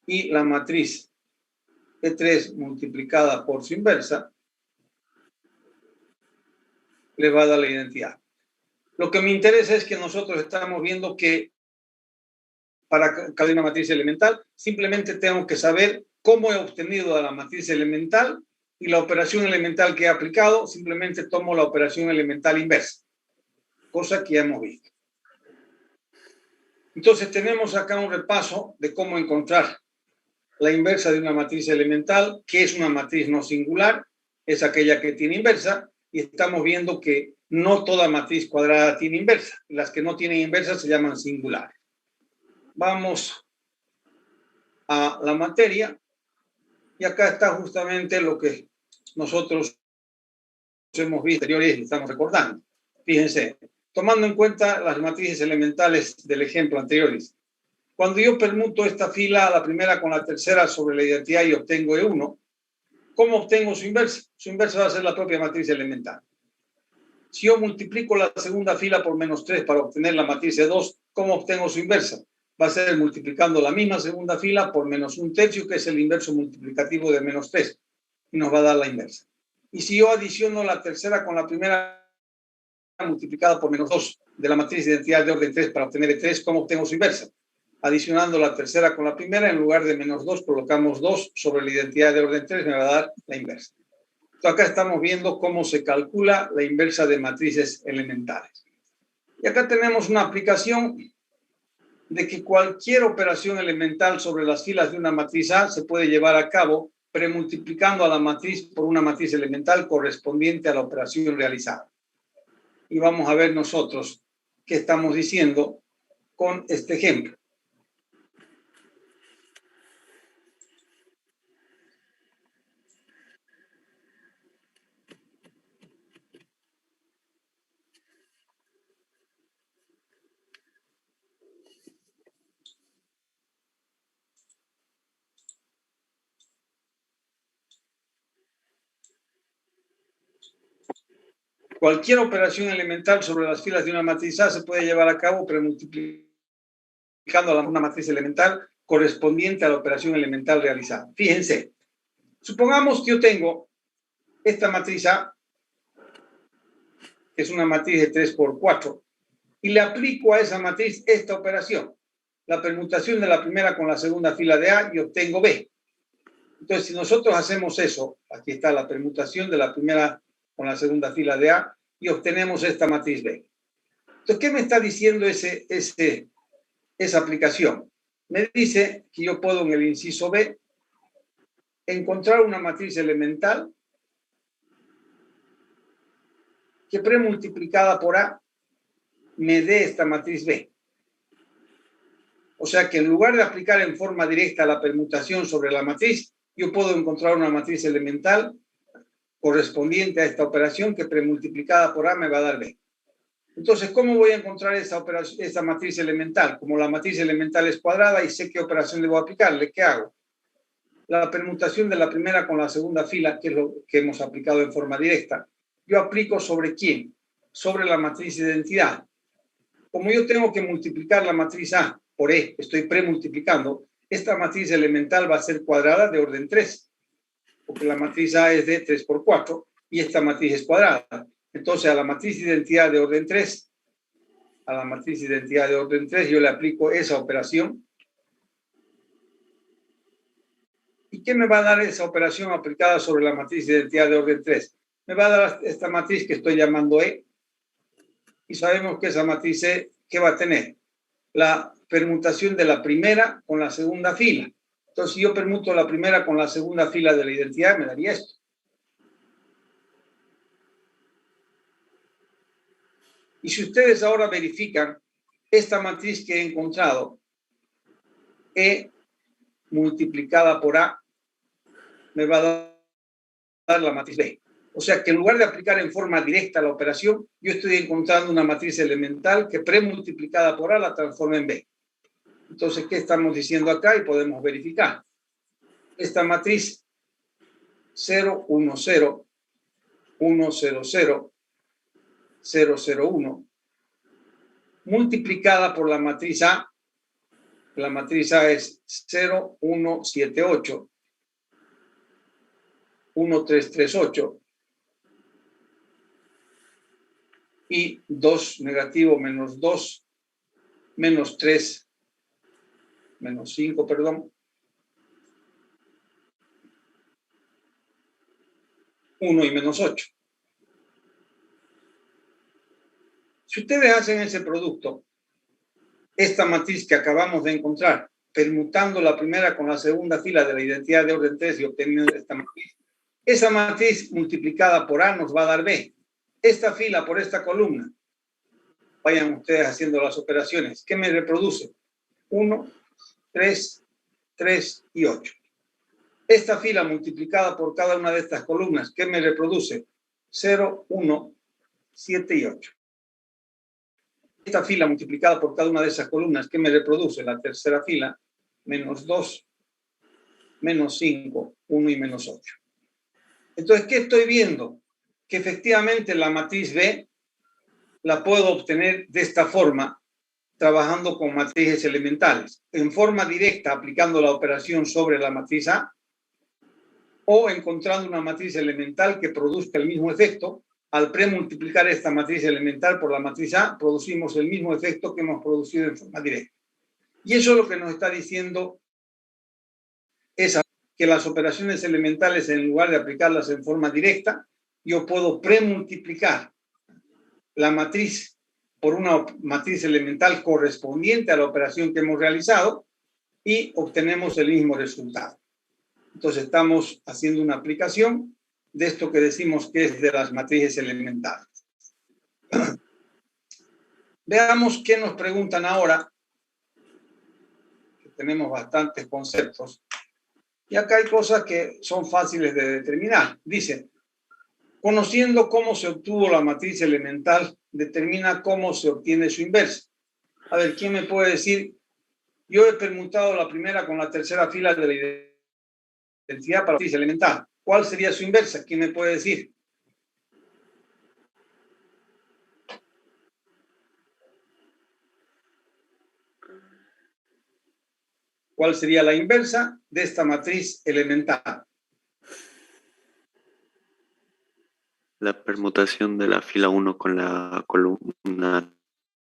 Y la matriz de 3 multiplicada por su inversa les va a dar la identidad. Lo que me interesa es que nosotros estamos viendo que para cada una matriz elemental, simplemente tengo que saber cómo he obtenido la matriz elemental y la operación elemental que he aplicado, simplemente tomo la operación elemental inversa, cosa que ya hemos visto. Entonces tenemos acá un repaso de cómo encontrar la inversa de una matriz elemental, que es una matriz no singular, es aquella que tiene inversa, y estamos viendo que no toda matriz cuadrada tiene inversa. Las que no tienen inversa se llaman singulares. Vamos a la materia, y acá está justamente lo que nosotros hemos visto anteriores y estamos recordando. Fíjense, tomando en cuenta las matrices elementales del ejemplo anteriores, cuando yo permuto esta fila, la primera con la tercera sobre la identidad y obtengo E1, ¿cómo obtengo su inversa? Su inversa va a ser la propia matriz elemental. Si yo multiplico la segunda fila por menos 3 para obtener la matriz de 2, ¿cómo obtengo su inversa? Va a ser multiplicando la misma segunda fila por menos 1/3, que es el inverso multiplicativo de menos 3, y nos va a dar la inversa. Y si yo adiciono la tercera con la primera multiplicada por menos 2 de la matriz de identidad de orden 3 para obtener E3, ¿cómo obtengo su inversa? Adicionando la tercera con la primera, en lugar de menos 2, colocamos 2 sobre la identidad de orden 3, me va a dar la inversa. Entonces, acá estamos viendo cómo se calcula la inversa de matrices elementales. Y acá tenemos una aplicación de que cualquier operación elemental sobre las filas de una matriz A se puede llevar a cabo premultiplicando a la matriz por una matriz elemental correspondiente a la operación realizada. Y vamos a ver nosotros qué estamos diciendo con este ejemplo. Cualquier operación elemental sobre las filas de una matriz A se puede llevar a cabo premultiplicando a una matriz elemental correspondiente a la operación elemental realizada. Fíjense, supongamos que yo tengo esta matriz A, que es una matriz de 3 por 4, y le aplico a esa matriz esta operación, la permutación de la primera con la segunda fila de A, y obtengo B. Entonces, si nosotros hacemos eso, aquí está la permutación de la primera con la segunda fila de A, y obtenemos esta matriz B. Entonces, ¿qué me está diciendo esa aplicación? Me dice que yo puedo en el inciso B encontrar una matriz elemental que premultiplicada por A me dé esta matriz B. O sea que en lugar de aplicar en forma directa la permutación sobre la matriz, yo puedo encontrar una matriz elemental correspondiente a esta operación que premultiplicada por A me va a dar B. Entonces, ¿cómo voy a encontrar esta matriz elemental? Como la matriz elemental es cuadrada y sé qué operación debo aplicarle, ¿qué hago? La permutación de la primera con la segunda fila, que es lo que hemos aplicado en forma directa, yo aplico ¿sobre quién? Sobre la matriz de identidad. Como yo tengo que multiplicar la matriz A por E, estoy premultiplicando, esta matriz elemental va a ser cuadrada de orden 3, porque la matriz A es de 3 por 4 y esta matriz es cuadrada. Entonces, a la matriz de identidad de orden 3, yo le aplico esa operación. ¿Y qué me va a dar esa operación aplicada sobre la matriz de identidad de orden 3? Me va a dar esta matriz que estoy llamando E. Y sabemos que esa matriz E, ¿qué va a tener? La permutación de la primera con la segunda fila. Entonces, si yo permuto la primera con la segunda fila de la identidad, me daría esto. Y si ustedes ahora verifican esta matriz que he encontrado, E multiplicada por A, me va a dar la matriz B. O sea que en lugar de aplicar en forma directa la operación, yo estoy encontrando una matriz elemental que premultiplicada por A la transforma en B. Entonces, ¿qué estamos diciendo acá? Y podemos verificar. Esta matriz 0, 1, 0, 1, 0, 0, 0, 0, 1, multiplicada por la matriz A. La matriz A es 0, 1, 7, 8, 1, 3, 3, 8 y 2 negativo menos 2 menos 3 menos 5, perdón, 1 y menos 8. Si ustedes hacen ese producto, esta matriz que acabamos de encontrar, permutando la primera con la segunda fila de la identidad de orden 3 y obteniendo esta matriz, esa matriz multiplicada por A nos va a dar B. Esta fila por esta columna, vayan ustedes haciendo las operaciones, ¿qué me reproduce? 1, 3, 3 y 8. Esta fila multiplicada por cada una de estas columnas, ¿qué me reproduce? 0, 1, 7 y 8. Esta fila multiplicada por cada una de esas columnas, ¿qué me reproduce? La tercera fila, menos 2, menos 5, 1 y menos 8. Entonces, ¿qué estoy viendo? Que efectivamente la matriz B la puedo obtener de esta forma, trabajando con matrices elementales, en forma directa, aplicando la operación sobre la matriz A, o encontrando una matriz elemental que produzca el mismo efecto. Al premultiplicar esta matriz elemental por la matriz A, producimos el mismo efecto que hemos producido en forma directa. Y eso lo que nos está diciendo es que las operaciones elementales, en lugar de aplicarlas en forma directa, yo puedo premultiplicar la matriz por una matriz elemental correspondiente a la operación que hemos realizado y obtenemos el mismo resultado. Entonces estamos haciendo una aplicación de esto que decimos que es de las matrices elementales. Veamos qué nos preguntan ahora, que tenemos bastantes conceptos. Y acá hay cosas que son fáciles de determinar. Dice, conociendo cómo se obtuvo la matriz elemental, determina cómo se obtiene su inversa. A ver, ¿quién me puede decir? Yo he permutado la primera con la tercera fila de la identidad para la matriz elemental. ¿Cuál sería su inversa? ¿Quién me puede decir? ¿Cuál sería la inversa de esta matriz elemental? La permutación de la fila 1 con la columna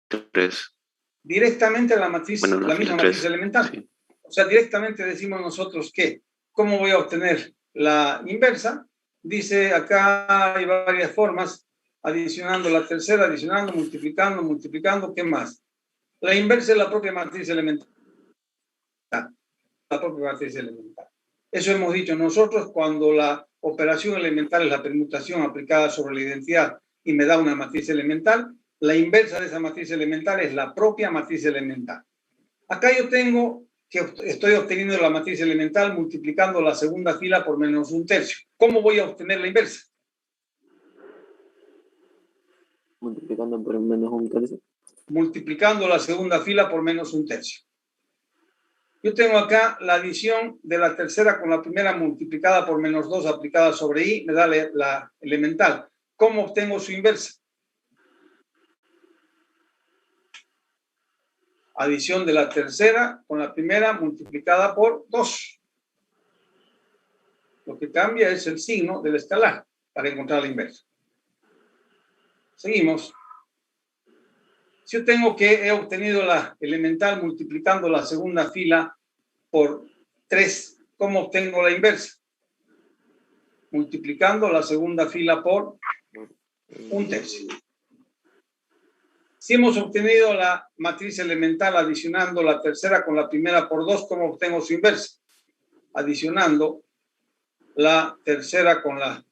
3. Directamente a la matriz, Bueno, la misma 3, matriz elemental. Sí. O sea, directamente decimos nosotros que, ¿cómo voy a obtener la inversa? Dice, acá hay varias formas. adicionando la tercera, adicionando, multiplicando, multiplicando, ¿qué más? La inversa es la propia matriz elemental. La propia matriz elemental. Eso hemos dicho nosotros cuando la operación elemental es la permutación aplicada sobre la identidad y me da una matriz elemental. La inversa de esa matriz elemental es la propia matriz elemental. Acá yo tengo que estoy obteniendo la matriz elemental multiplicando la segunda fila por menos un tercio. ¿Cómo voy a obtener la inversa? Multiplicando por menos un tercio. Multiplicando la segunda fila por menos un tercio. Yo tengo acá la adición de la tercera con la primera multiplicada por menos 2 aplicada sobre i, me da la elemental. ¿Cómo obtengo su inversa? Adición de la tercera con la primera multiplicada por 2. Lo que cambia es el signo del escalar para encontrar la inversa. Seguimos. Si yo tengo que he obtenido la elemental multiplicando la segunda fila por 3, ¿cómo obtengo la inversa? Multiplicando la segunda fila por un tercio. Si hemos obtenido la matriz elemental adicionando la tercera con la primera por 2, ¿cómo obtengo su inversa? Adicionando la tercera con la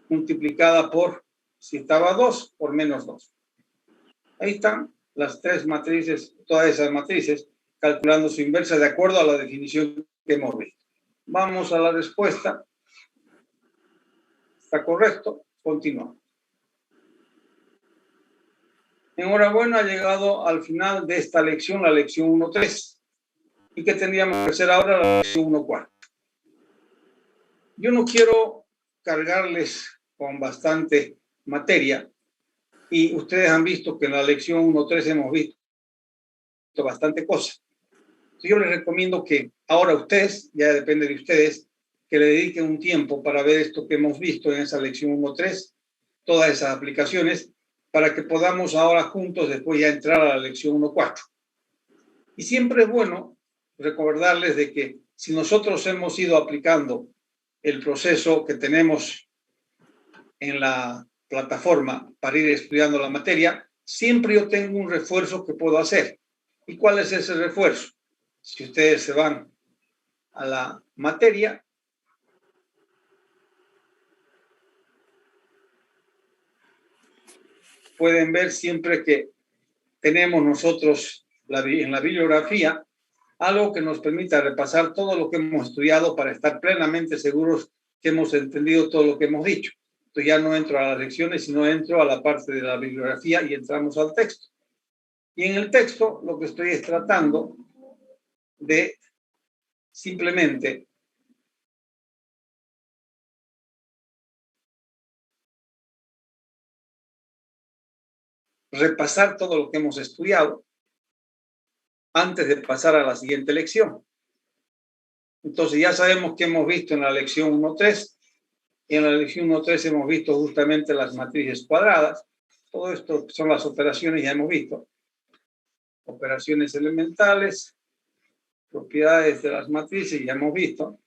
multiplicada por, si estaba 2, por menos 2. Ahí están las tres matrices, todas esas matrices, calculando su inversa de acuerdo a la definición que hemos visto. Vamos a la respuesta. ¿Está correcto? Continuamos. Enhorabuena, ha llegado al final de esta lección, la lección 1.3. ¿Y qué tendríamos que hacer ahora? La lección 1.4. Yo no quiero cargarles con bastante materia y ustedes han visto que en la lección 1.3 hemos visto bastante cosas. Yo les recomiendo que ahora ustedes, ya depende de ustedes, que le dediquen un tiempo para ver esto que hemos visto en esa lección 1.3, todas esas aplicaciones, para que podamos ahora juntos después ya entrar a la lección 1.4. Y siempre es bueno recordarles de que si nosotros hemos ido aplicando el proceso que tenemos en la plataforma para ir estudiando la materia, siempre yo tengo un refuerzo que puedo hacer. ¿Y cuál es ese refuerzo? Si ustedes se van a la materia, pueden ver siempre que tenemos nosotros en la bibliografía algo que nos permita repasar todo lo que hemos estudiado para estar plenamente seguros que hemos entendido todo lo que hemos dicho. Entonces ya no entro a las lecciones, sino entro a la parte de la bibliografía y entramos al texto. Y en el texto lo que estoy es tratando de simplemente repasar todo lo que hemos estudiado antes de pasar a la siguiente lección. Entonces ya sabemos que hemos visto en la lección 1.3. Y en la lección 1.3 hemos visto justamente las matrices cuadradas. Todo esto son las operaciones, ya hemos visto. Operaciones elementales, propiedades de las matrices, ya hemos visto.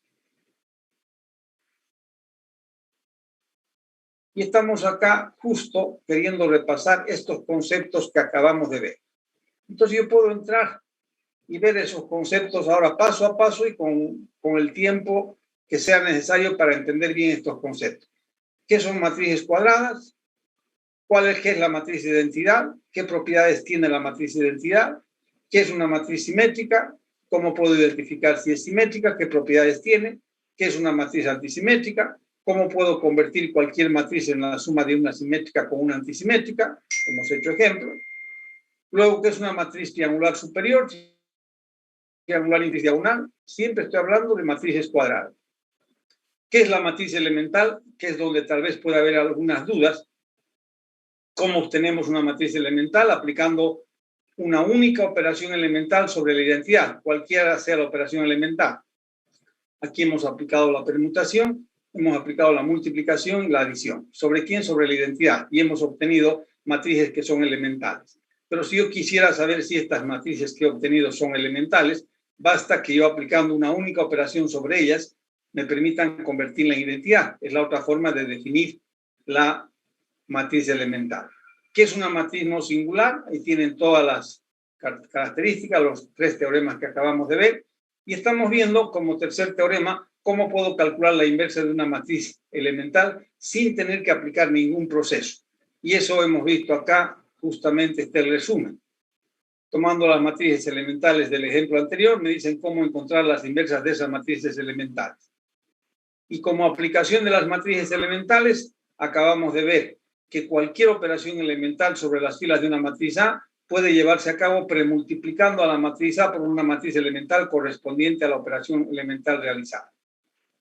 Y estamos acá justo queriendo repasar estos conceptos que acabamos de ver. Entonces yo puedo entrar y ver esos conceptos ahora paso a paso y con el tiempo que sea necesario para entender bien estos conceptos. ¿Qué son matrices cuadradas? ¿Qué es la matriz de identidad? ¿Qué propiedades tiene la matriz de identidad? ¿Qué es una matriz simétrica? ¿Cómo puedo identificar si es simétrica? ¿Qué propiedades tiene? ¿Qué es una matriz antisimétrica? ¿Cómo puedo convertir cualquier matriz en la suma de una simétrica con una antisimétrica? Hemos hecho ejemplos. Luego, ¿qué es una matriz triangular superior? Triangular diagonal. Siempre estoy hablando de matrices cuadradas. ¿Qué es la matriz elemental? Que es donde tal vez pueda haber algunas dudas. ¿Cómo obtenemos una matriz elemental? Aplicando una única operación elemental sobre la identidad, cualquiera sea la operación elemental. Aquí hemos aplicado la permutación, hemos aplicado la multiplicación y la adición. ¿Sobre quién? Sobre la identidad. Y hemos obtenido matrices que son elementales. Pero si yo quisiera saber si estas matrices que he obtenido son elementales, basta que yo aplicando una única operación sobre ellas me permitan convertirla en identidad. Es la otra forma de definir la matriz elemental. ¿Qué es una matriz no singular? Ahí tienen todas las características, los 3 teoremas que acabamos de ver. Y estamos viendo como tercer teorema cómo puedo calcular la inversa de una matriz elemental sin tener que aplicar ningún proceso. Y eso hemos visto acá, justamente este resumen. Tomando las matrices elementales del ejemplo anterior, me dicen cómo encontrar las inversas de esas matrices elementales. Y como aplicación de las matrices elementales, acabamos de ver que cualquier operación elemental sobre las filas de una matriz A puede llevarse a cabo premultiplicando a la matriz A por una matriz elemental correspondiente a la operación elemental realizada.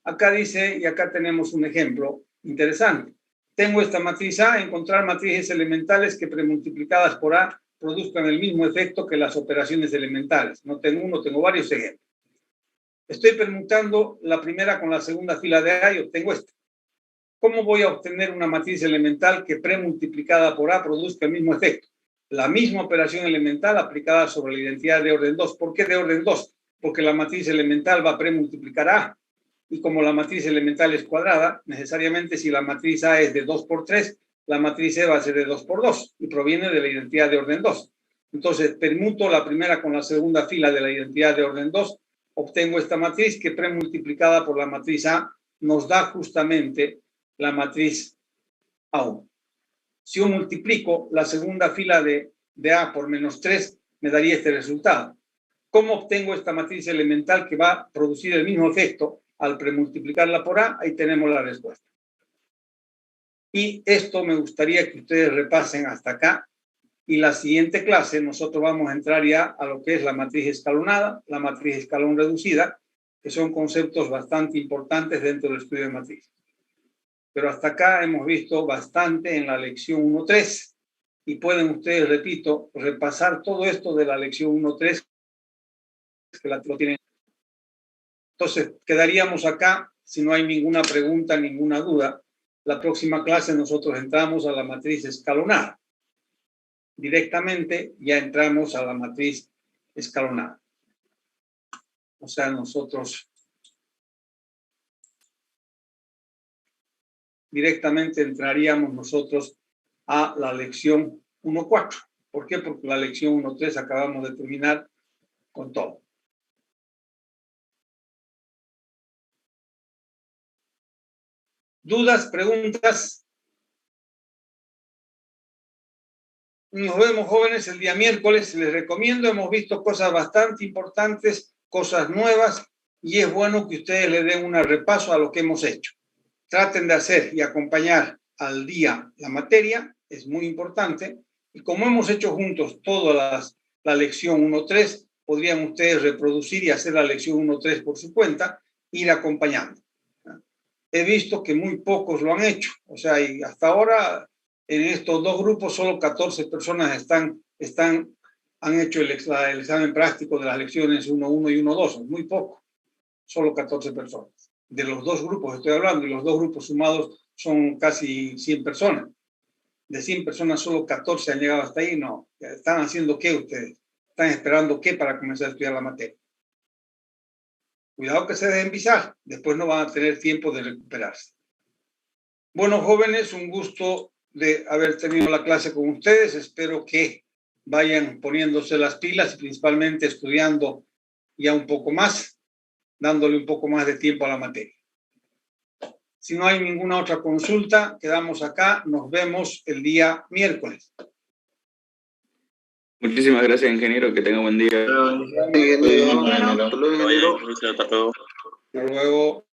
Acá dice, y acá tenemos un ejemplo interesante. Tengo esta matriz A, encontrar matrices elementales que premultiplicadas por A produzcan el mismo efecto que las operaciones elementales. No tengo uno, tengo varios ejemplos. Estoy permutando la primera con la segunda fila de A y obtengo esta. ¿Cómo voy a obtener una matriz elemental que premultiplicada por A produzca el mismo efecto? La misma operación elemental aplicada sobre la identidad de orden 2. ¿Por qué de orden 2? Porque la matriz elemental va a premultiplicar a A. Y como la matriz elemental es cuadrada, necesariamente si la matriz A es de 2 por 3, la matriz E va a ser de 2 por 2 y proviene de la identidad de orden 2. Entonces, permuto la primera con la segunda fila de la identidad de orden 2, obtengo esta matriz que premultiplicada por la matriz A nos da justamente la matriz A1. Si yo multiplico la segunda fila de A por menos 3, me daría este resultado. ¿Cómo obtengo esta matriz elemental que va a producir el mismo efecto al premultiplicarla por A? Ahí tenemos la respuesta. Y esto me gustaría que ustedes repasen hasta acá. Y la siguiente clase nosotros vamos a entrar ya a lo que es la matriz escalonada, la matriz escalón reducida, que son conceptos bastante importantes dentro del estudio de matriz. Pero hasta acá hemos visto bastante en la lección 1.3 y pueden ustedes, repito, repasar todo esto de la lección 1.3 que lo tienen. Entonces, quedaríamos acá, si no hay ninguna pregunta, ninguna duda. La próxima clase nosotros entramos a la matriz escalonada. Directamente ya entramos a la matriz escalonada. O sea, nosotros directamente entraríamos nosotros a la lección 1.4. ¿Por qué? Porque la lección 1.3 acabamos de terminar con todo. ¿Dudas, preguntas? Nos vemos, jóvenes, el día miércoles. Les recomiendo, hemos visto cosas bastante importantes, cosas nuevas, y es bueno que ustedes le den un repaso a lo que hemos hecho. Traten de hacer y acompañar al día la materia, es muy importante. Y como hemos hecho juntos toda la lección 1.3, podrían ustedes reproducir y hacer la lección 1.3 por su cuenta, ir acompañando. He visto que muy pocos lo han hecho. O sea, y hasta ahora en estos dos grupos solo 14 personas han hecho el examen práctico de las lecciones 1.1 y 1.2. Muy poco. Solo 14 personas. De los dos grupos estoy hablando, y los dos grupos sumados son casi 100 personas. De 100 personas solo 14 han llegado hasta ahí. No. ¿Están haciendo qué ustedes? ¿Están esperando qué para comenzar a estudiar la materia? Cuidado que se dejen pisar, después no van a tener tiempo de recuperarse. Bueno, jóvenes, un gusto de haber tenido la clase con ustedes. Espero que vayan poniéndose las pilas y principalmente estudiando ya un poco más, dándole un poco más de tiempo a la materia. Si no hay ninguna otra consulta, quedamos acá. Nos vemos el día miércoles. Muchísimas gracias, ingeniero. Que tenga buen día. Hasta luego.